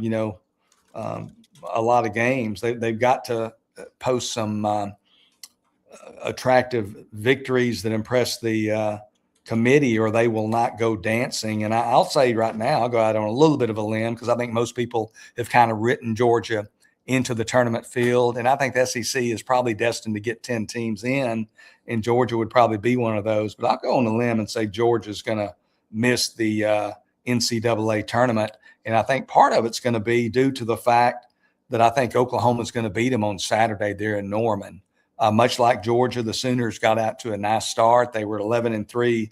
lot of games. They've got to post some attractive victories that impress the committee, or they will not go dancing. And I'll say right now, I'll go out on a little bit of a limb because I think most people have kind of written Georgia into the tournament field. And I think the SEC is probably destined to get 10 teams in, and Georgia would probably be one of those. But I'll go on a limb and say Georgia's going to miss the NCAA tournament. And I think part of it's going to be due to the fact that I think Oklahoma's going to beat them on Saturday there in Norman. Much like Georgia, the Sooners got out to a nice start. They were 11-3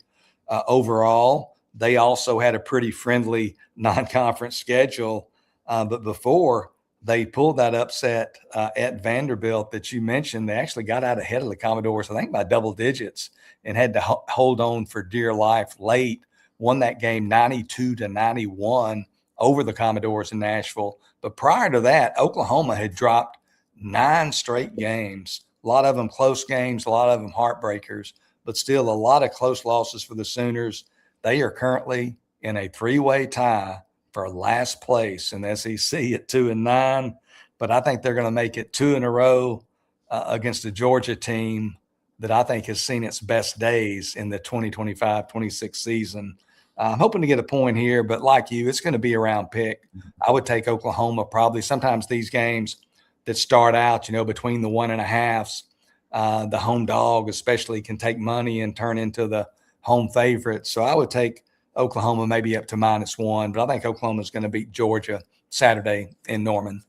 overall. They also had a pretty friendly non-conference schedule. But before they pulled that upset at Vanderbilt that you mentioned, they actually got out ahead of the Commodores, I think by double digits, and had to hold on for dear life late. Won that game 92-91 over the Commodores in Nashville. But prior to that, Oklahoma had dropped 9 straight games, a lot of them close games, a lot of them heartbreakers, but still a lot of close losses for the Sooners. They are currently in a 3-way tie for last place in the SEC at 2-9, but I think they're going to make it 2 in a row against a Georgia team that I think has seen its best days in the 2025-26 season. I'm hoping to get a point here, but like you, it's going to be around pick. I would take Oklahoma probably. Sometimes these games that start out, between the 1.5s, the home dog especially can take money and turn into the home favorite. So I would take Oklahoma maybe up to -1, but I think Oklahoma is going to beat Georgia Saturday in Norman.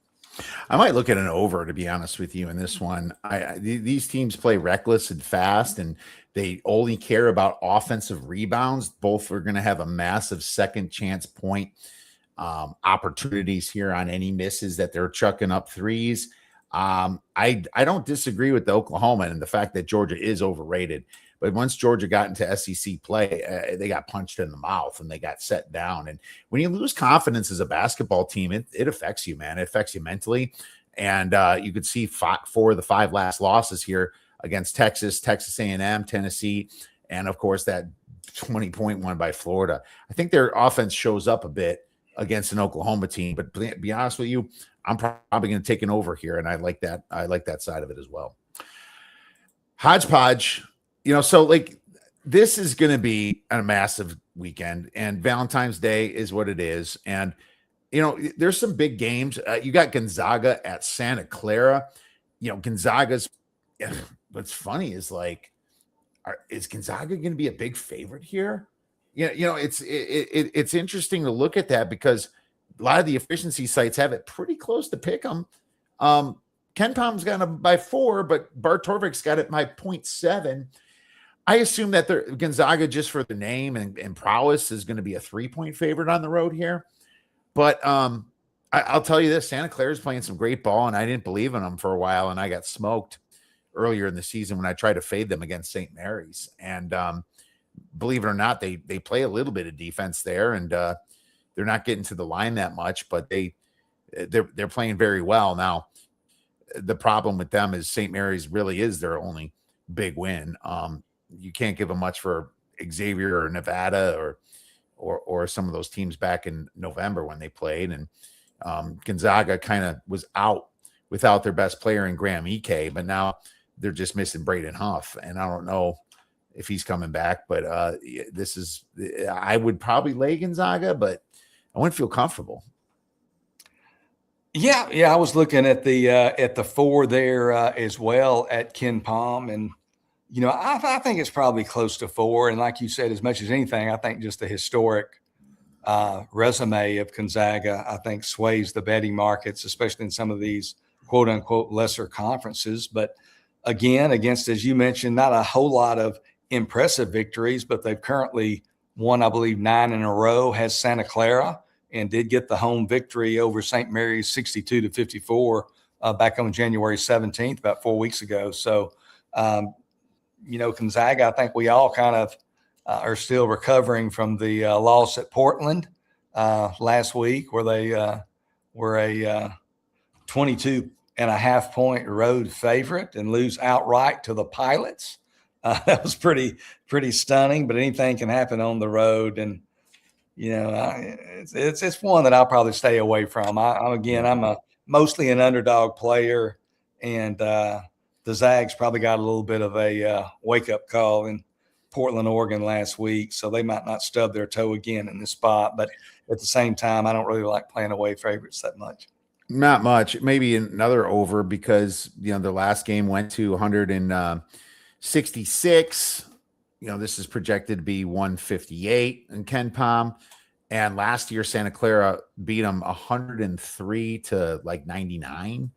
I might look at an over, to be honest with you, in this one. These teams play reckless and fast, and they only care about offensive rebounds. Both are going to have a massive second chance point opportunities here on any misses that they're chucking up threes. I don't disagree with the Oklahoma and the fact that Georgia is overrated. But once Georgia got into SEC play, they got punched in the mouth and they got set down. And when you lose confidence as a basketball team, it affects you, man. It affects you mentally. And you could see 4 of the 5 last losses here against Texas, Texas A&M, Tennessee, and, of course, that 20-point one by Florida. I think their offense shows up a bit against an Oklahoma team. But to be honest with you, I'm probably going to take an over here, and I like that. I like that side of it as well. Hodgepodge. So like this is going to be a massive weekend, and Valentine's Day is what it is. And, there's some big games. You got Gonzaga at Santa Clara. Gonzaga's, what's funny is like, is Gonzaga going to be a big favorite here? It's interesting to look at that because a lot of the efficiency sites have it pretty close to pick them. Ken Palm's got it by 4, but Bart Torvik's got it by 0.7. I assume that Gonzaga, just for the name and prowess, is going to be a 3-point favorite on the road here. But I'll tell you this, Santa Clara is playing some great ball, and I didn't believe in them for a while, and I got smoked earlier in the season when I tried to fade them against St. Mary's. And believe it or not, they play a little bit of defense there, and they're not getting to the line that much, but they're playing very well. Now, the problem with them is St. Mary's really is their only big win. You can't give them much for Xavier or Nevada or some of those teams back in November when they played. And Gonzaga kind of was out without their best player in Graham Ike, but now they're just missing Braden Huff. And I don't know if he's coming back, but I would probably lay Gonzaga, but I wouldn't feel comfortable. Yeah. I was looking at the 4 there as well at Ken Palm, and I think it's probably close to 4. And like you said, as much as anything, I think just the historic resume of Gonzaga, I think sways the betting markets, especially in some of these quote unquote lesser conferences. But again, against, as you mentioned, not a whole lot of impressive victories, but they've currently won, I believe, 9 in a row, has Santa Clara, and did get the home victory over St. Mary's 62-54 back on January 17th, about 4 weeks ago. So, Gonzaga, I think we all kind of are still recovering from the loss at Portland last week, where they were a 22.5-point road favorite and lose outright to the Pilots. That was pretty stunning, but anything can happen on the road. And, it's one that I'll probably stay away from. I'm mostly an underdog player, and the Zags probably got a little bit of a wake-up call in Portland, Oregon last week, so they might not stub their toe again in this spot. But at the same time, I don't really like playing away favorites that much. Not much. Maybe another over because, the last game went to 166. This is projected to be 158 in Ken Palm. And last year, Santa Clara beat them 103 to 99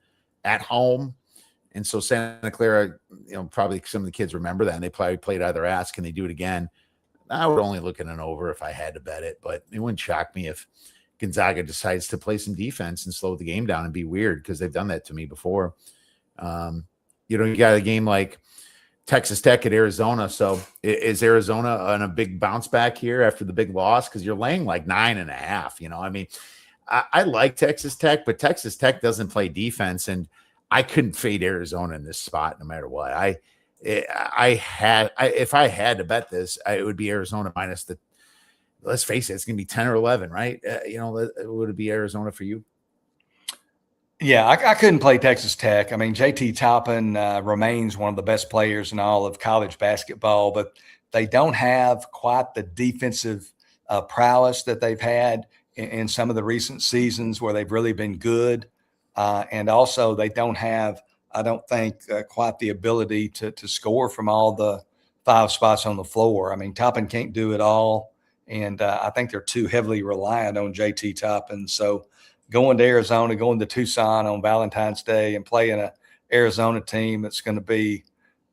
at home. And so Santa Clara, probably some of the kids remember that, and they probably played either ass. Can they do it again? I would only look at an over if I had to bet it, but it wouldn't shock me if Gonzaga decides to play some defense and slow the game down and be weird, because they've done that to me before. You got a game like Texas Tech at Arizona. So is Arizona on a big bounce back here after the big loss? Because you're laying 9.5. I like Texas Tech, but Texas Tech doesn't play defense, and I couldn't fade Arizona in this spot no matter what. If I had to bet this, it would be Arizona minus the. Let's face it, it's gonna be 10 or 11, right? Would it be Arizona for you? Yeah, I couldn't play Texas Tech. I mean, JT Toppin remains one of the best players in all of college basketball, but they don't have quite the defensive prowess that they've had in some of the recent seasons where they've really been good. And also, they don't have, I don't think, quite the ability to score from all the 5 spots on the floor. I mean, Toppin can't do it all. And I think they're too heavily reliant on JT Toppin. So, going to Arizona, going to Tucson on Valentine's Day and playing an Arizona team that's going to be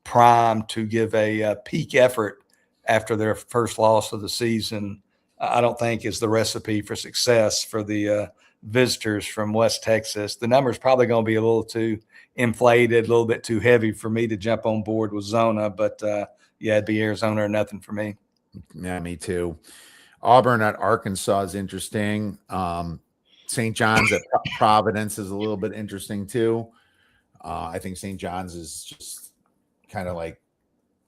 primed to give a peak effort after their first loss of the season, I don't think is the recipe for success for the visitors from West Texas. The number is probably going to be a little too inflated, a little bit too heavy for me to jump on board with Zona, but yeah, it'd be Arizona or nothing for me. Yeah, me too. Auburn at Arkansas is interesting. St. John's at Providence is a little bit interesting too. I think St. John's is just kind of like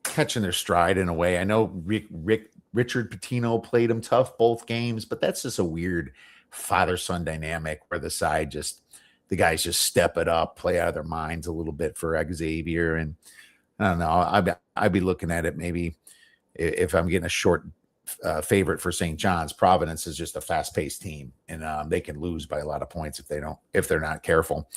catching their stride in a way. I know Richard Pitino played him tough both games, but that's just a weird father-son dynamic where the guys just step it up, play out of their minds a little bit for Xavier. And I don't know. I'd be looking at it maybe if I'm getting a short favorite for St. John's. Providence is just a fast-paced team, and they can lose by a lot of points if they're not careful.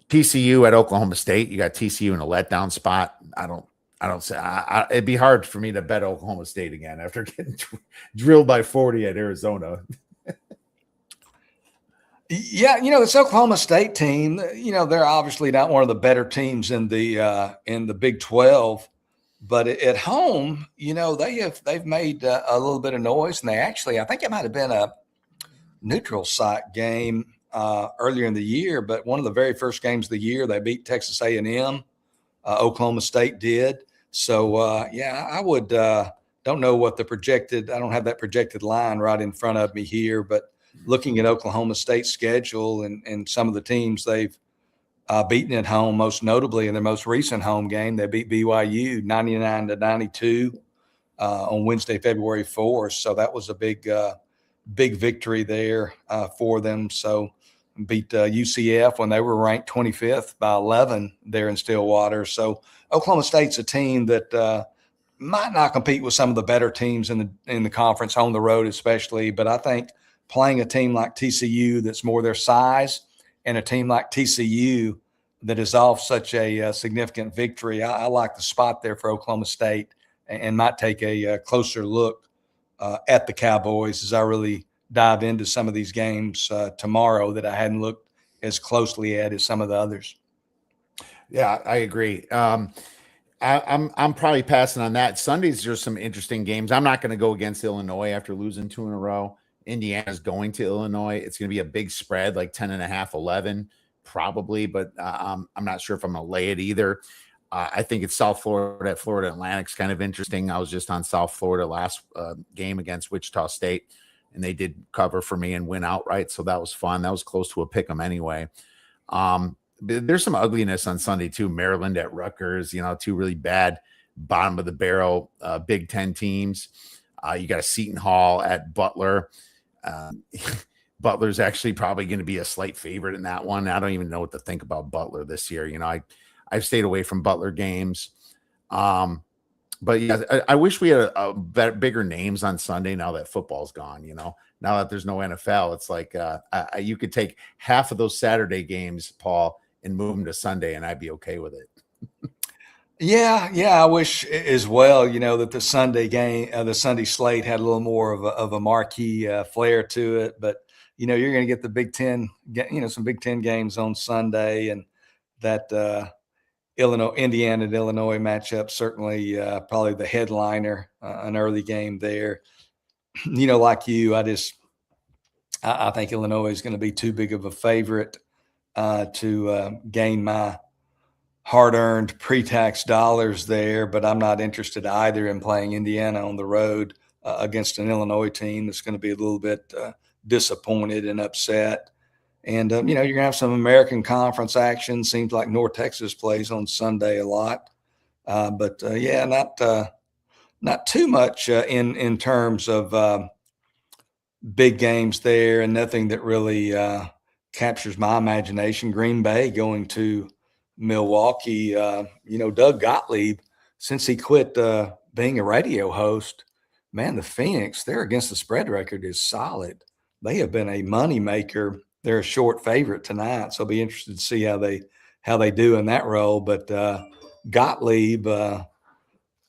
TCU at Oklahoma State. You got TCU in a letdown spot. It'd be hard for me to bet Oklahoma State again after getting drilled by 40 at Arizona. Yeah, this Oklahoma State team, they're obviously not one of the better teams in the Big 12. But at home, they've made a little bit of noise, and I think it might have been a neutral site game earlier in the year. But one of the very first games of the year, they beat Texas A&M. Oklahoma State did. So I would don't know what the projected. I don't have that projected line right in front of me here, but looking at Oklahoma State's schedule and some of the teams they've beaten at home, most notably in their most recent home game, they beat BYU 99-92 on Wednesday, February 4th. So that was a big victory there for them. So beat UCF when they were ranked 25th by 11 there in Stillwater. So Oklahoma State's a team that might not compete with some of the better teams in the conference on the road, especially. But I think playing a team like TCU that's more their size and a team like TCU that is off such a significant victory, I like the spot there for Oklahoma State and might take a closer look at the Cowboys as I really dive into some of these games tomorrow that I hadn't looked as closely at as some of the others. Yeah, I agree. I'm probably passing on that. Sundays are some interesting games. I'm not going to go against Illinois after losing 2 in a row. Indiana's going to Illinois. It's going to be a big spread, like 10.5, 11, probably, but I'm not sure if I'm going to lay it either. I think it's South Florida at Florida Atlantic's kind of interesting. I was just on South Florida last game against Wichita State, and they did cover for me and win outright, so that was fun. That was close to a pick 'em anyway. There's some ugliness on Sunday too. Maryland at Rutgers, 2 really bad bottom of the barrel Big Ten teams. You got a Seton Hall at Butler. Butler's actually probably going to be a slight favorite in that one. I don't even know what to think about Butler this year. I've stayed away from Butler games. But yeah, I wish we had bigger names on Sunday now that football's gone. Now that there's no NFL, it's like you could take half of those Saturday games, Paul, and move them to Sunday, and I'd be okay with it. Yeah, I wish as well, that the Sunday game, the Sunday slate had a little more of a marquee flair to it. But, you're going to get the Big Ten, some Big Ten games on Sunday, and that Indiana and Illinois matchup, certainly probably the headliner, an early game there. Like you, I think Illinois is going to be too big of a favorite to gain my hard-earned pre-tax dollars there, but I'm not interested either in playing Indiana on the road against an Illinois team that's going to be a little bit disappointed and upset. And, you're going to have some American Conference action. Seems like North Texas plays on Sunday a lot. But not too much in terms of big games there, and nothing that really captures my imagination. Green Bay going to Milwaukee. Doug Gottlieb, since he quit being a radio host, man, the Phoenix, their against the spread record is solid. They have been a money maker. They're a short favorite tonight, so I'll be interested to see how they do in that role. But Gottlieb,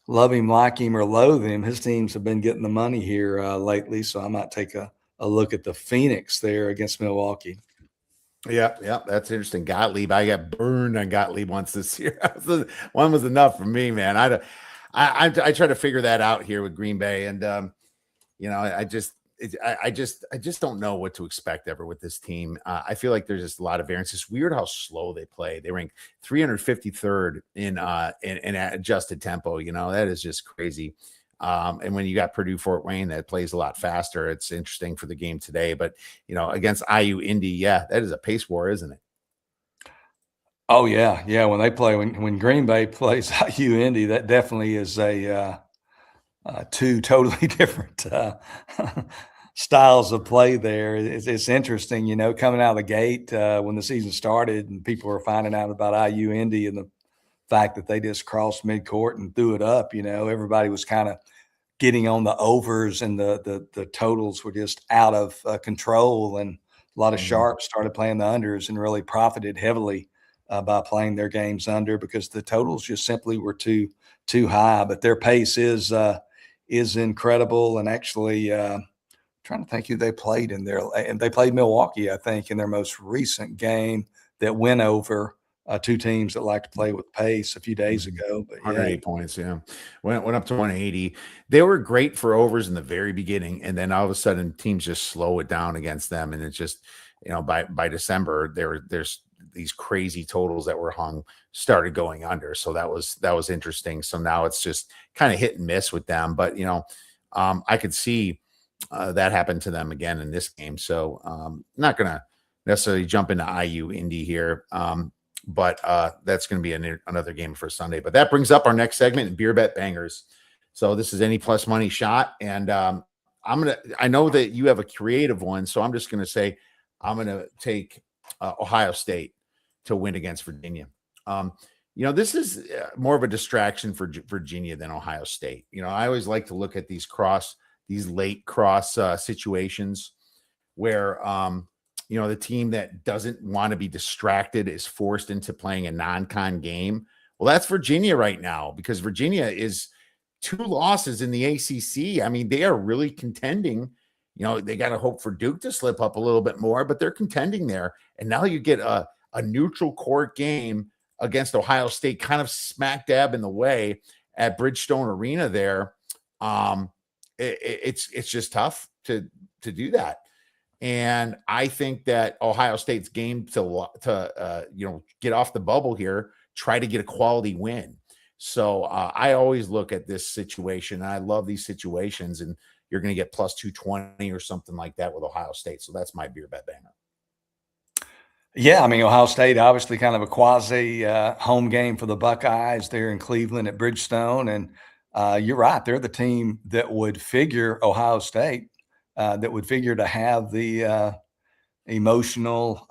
love him, like him, or loathe him, his teams have been getting the money here lately. So I might take a look at the Phoenix there against Milwaukee. Yeah, that's interesting. Gottlieb, I got burned on Gottlieb once this year. One was enough for me, man. I try to figure that out here with Green Bay, and I just don't know what to expect ever with this team. I feel like there's just a lot of variance. It's weird how slow they play. They rank 353rd in adjusted tempo. That is just crazy. And when you got Purdue Fort Wayne that plays a lot faster, it's interesting for the game today. But against IU Indy, that is a pace war, isn't it? Oh yeah. When they play, when Green Bay plays IU Indy, that definitely is a two totally different styles of play there. It's interesting, coming out of the gate when the season started and people were finding out about IU Indy and the fact that they just crossed midcourt and threw it up. Everybody was kind of getting on the overs, and the totals were just out of control. And a lot of sharps started playing the unders and really profited heavily by playing their games under, because the totals just simply were too high. But their pace is incredible. And actually, trying to think who they played in there, and they played Milwaukee, I think, in their most recent game that went over two teams that like to play with pace a few days ago. But 108 points, went up to 180. They were great for overs in the very beginning, and then all of a sudden teams just slow it down against them, and it's just by December there's these crazy totals that were hung started going under. So that was interesting. So now it's just kind of hit and miss with them, but I could see that happened to them again in this game. So not gonna necessarily jump into IU Indy here. But that's going to be another game for Sunday. But that brings up our next segment, Beer Bet Bangers. So this is any plus money shot. And I know that you have a creative one, so I'm just going to say I'm going to take Ohio State to win against Virginia. This is more of a distraction for Virginia than Ohio State. I always like to look at these late cross situations where the team that doesn't want to be distracted is forced into playing a non-con game. Well, that's Virginia right now, because Virginia is 2 losses in the ACC. I mean, they are really contending. They got to hope for Duke to slip up a little bit more, but they're contending there. And now you get a neutral court game against Ohio State, kind of smack dab in the way at Bridgestone Arena there. It's just tough to do that. And I think that Ohio State's game to get off the bubble here, try to get a quality win. So I always look at this situation, and I love these situations, and you're going to get plus 220 or something like that with Ohio State. So that's my beer bet banger. Yeah, I mean, Ohio State, obviously kind of a quasi home game for the Buckeyes there in Cleveland at Bridgestone. And you're right. They're the team that would figure Ohio State, that would figure to have the emotional,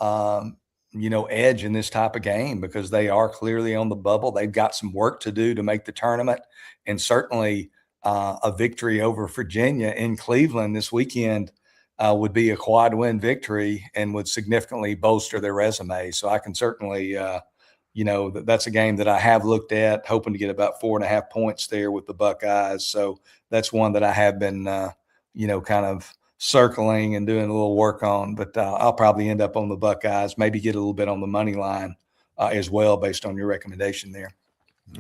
edge in this type of game, because they are clearly on the bubble. They've got some work to do to make the tournament. And certainly a victory over Virginia in Cleveland this weekend would be a quad win victory and would significantly bolster their resume. So I can certainly, that's a game that I have looked at, hoping to get about 4.5 points there with the Buckeyes. So that's one that I have been, kind of circling and doing a little work on, but I'll probably end up on the Buckeyes, maybe get a little bit on the money line as well, based on your recommendation there.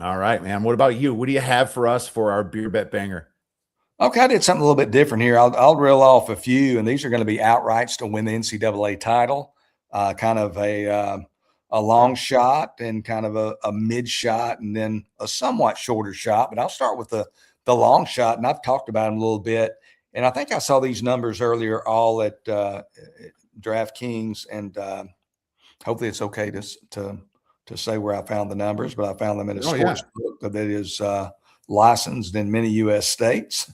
All right, man. What about you? What do you have for us for our beer bet banger? Okay, I did something a little bit different here. I'll reel off a few, and these are going to be outrights to win the NCAA title. Kind of a long shot and kind of a mid shot, and then a somewhat shorter shot. But I'll start with the the long shot, and I've talked about him a little bit. And I think I saw these numbers earlier, all at DraftKings, and hopefully it's okay to say where I found the numbers, but I found them in a sports book that is licensed in many U.S. states.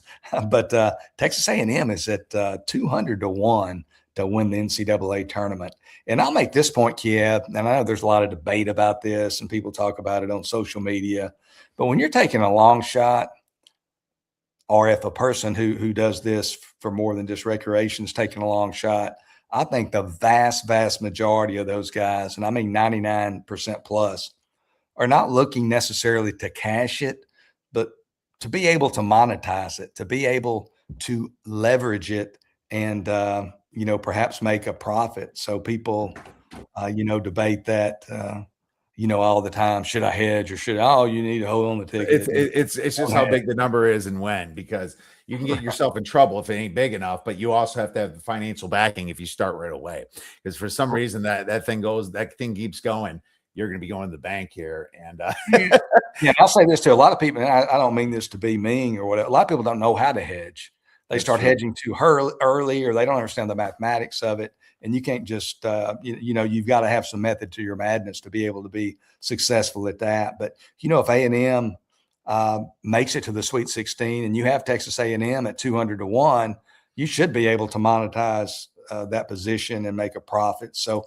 But Texas A&M is at 200-1 to win the NCAA tournament. And I'll make this point, Kiev, and I know there's a lot of debate about this and people talk about it on social media, but when you're taking a long shot, or if a person who does this for more than just recreation is taking a long shot, I think the vast, vast majority of those guys, and I mean 99% plus, are not looking necessarily to cash it, but to be able to monetize it, to be able to leverage it and, perhaps make a profit. So people, debate that, all the time. Should I hedge or you need to hold on the ticket? It's just how big the number is and when, because you can get yourself in trouble if it ain't big enough, but you also have to have the financial backing if you start right away. Because for some reason that thing keeps going, you're going to be going to the bank here. And yeah, I'll say this to a lot of people, and I don't mean this to be mean or whatever. A lot of people don't know how to hedge. They start hedging too early, or they don't understand the mathematics of it. And you can't just, you've got to have some method to your madness to be able to be successful at that. But, if A&M makes it to the Sweet 16 and you have Texas A&M at 200-1, you should be able to monetize that position and make a profit. So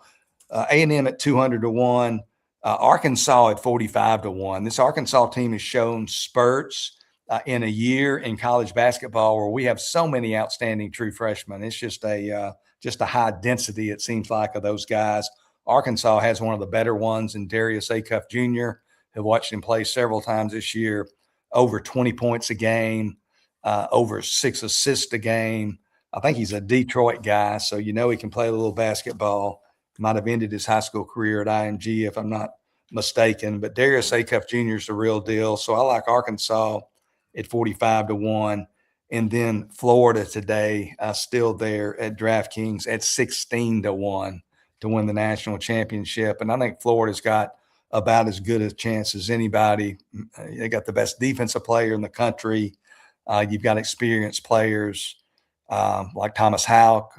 A&M at 200-1, Arkansas at 45-1. This Arkansas team has shown spurts in a year in college basketball where we have so many outstanding true freshmen. It's just a high density, it seems like, of those guys. Arkansas has one of the better ones in Darius Acuff Jr. Have watched him play several times this year, over 20 points a game, over 6 assists a game. I think he's a Detroit guy, so he can play a little basketball. Might have ended his high school career at IMG if I'm not mistaken, but Darius Acuff Jr. is the real deal. So I like Arkansas at 45-1. And then Florida today, still there at DraftKings at 16-1 to win the national championship. And I think Florida's got about as good a chance as anybody. They got the best defensive player in the country. You've got experienced players like Thomas Houck,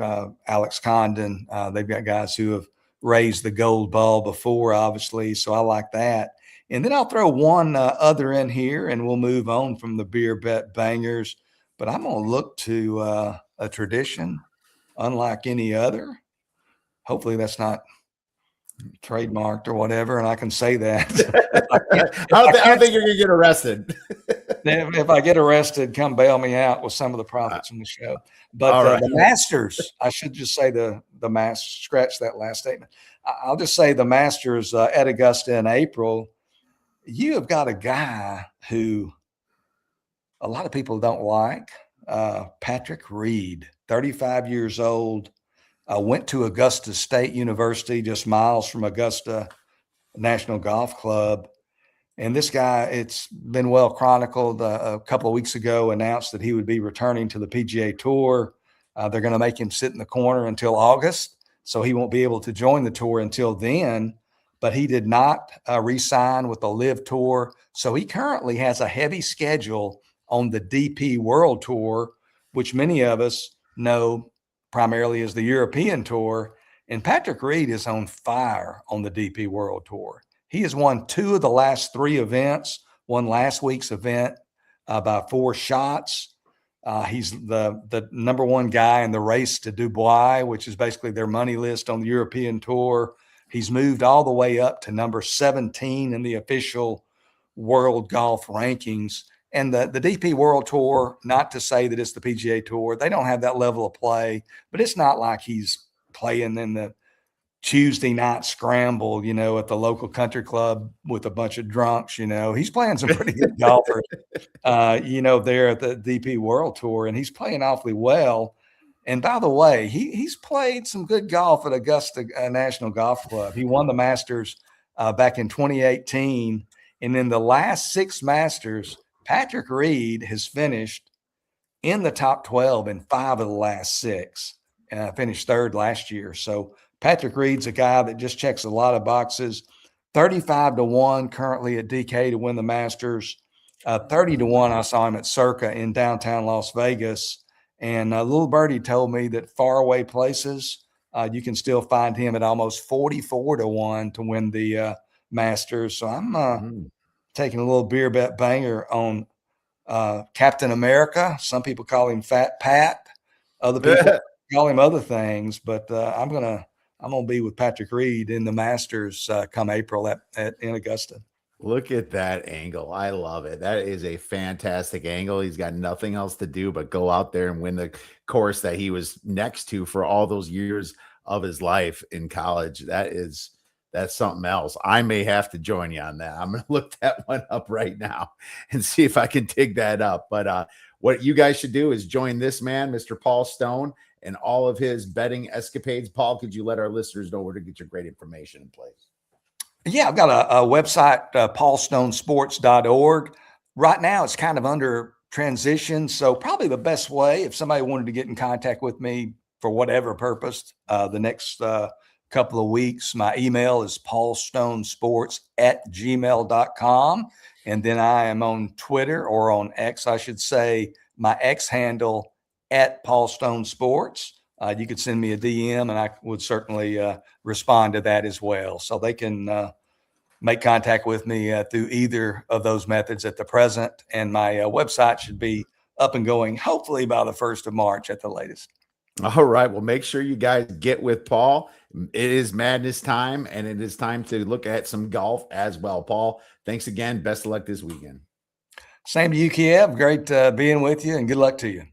Alex Condon. They've got guys who have raised the gold ball before, obviously. So I like that. And then I'll throw one other in here, and we'll move on from the beer bet bangers. But I'm going to look to a tradition unlike any other. Hopefully that's not trademarked or whatever, and I can say that. I don't think you're going to get arrested. If I get arrested, come bail me out with some of the profits from the show. But the Masters, I should just say the Masters, scratch that last statement. I'll just say the Masters at Augusta in April. You have got a guy who a lot of people don't like, Patrick Reed, 35 years old, went to Augusta State University, just miles from Augusta National Golf Club. And this guy, it's been well chronicled, a couple of weeks ago announced that he would be returning to the PGA Tour. They're going to make him sit in the corner until August, so he won't be able to join the tour until then. But he did not re-sign with the LIV Tour. So he currently has a heavy schedule on the DP World Tour, which many of us know primarily as the European Tour. And Patrick Reed is on fire on the DP World Tour. He has won 2 of the last 3 events, won last week's event by 4 shots. He's the number 1 guy in the race to Dubai, which is basically their money list on the European Tour. He's moved all the way up to number 17 in the official world golf rankings. And the DP World Tour, not to say that it's the PGA Tour, they don't have that level of play, but it's not like he's playing in the Tuesday night scramble, at the local country club with a bunch of drunks. He's playing some pretty good golfers, there at the DP World Tour, and he's playing awfully well. And by the way, he's played some good golf at Augusta National Golf Club. He won the Masters back in 2018. And in the last 6 Masters, Patrick Reed has finished in the top 12 in 5 of the last 6. Finished 3rd last year. So Patrick Reed's a guy that just checks a lot of boxes. 35-1 currently at DK to win the Masters. 30-1. I saw him at Circa in downtown Las Vegas. And little birdie told me that faraway places, you can still find him at almost 44-1 to win the Masters. So I'm taking a little beer bet banger on Captain America. Some people call him Fat Pat. Other people call him other things. But I'm gonna be with Patrick Reed in the Masters come April in Augusta. Look at that angle. I love it. That is a fantastic angle. He's got nothing else to do but go out there and win the course that he was next to for all those years of his life in college. That's something else. I may have to join you on that. I'm going to look that one up right now and see if I can dig that up. But what you guys should do is join this man, Mr. Paul Stone, and all of his betting escapades. Paul, could you let our listeners know where to get your great information in place? Yeah, I've got a website, paulstonesports.org. Right now, it's kind of under transition. So probably the best way, if somebody wanted to get in contact with me for whatever purpose, the next couple of weeks, my email is paulstonesports@gmail.com. And then I am on Twitter, or on X, I should say, my X handle @paulstonesports. You could send me a DM and I would certainly respond to that as well. So they can make contact with me through either of those methods at the present. And my website should be up and going, hopefully by the 1st of March at the latest. All right. Well, make sure you guys get with Paul. It is madness time, and it is time to look at some golf as well. Paul, thanks again. Best of luck this weekend. Same to you, Kiev. Great being with you, and good luck to you.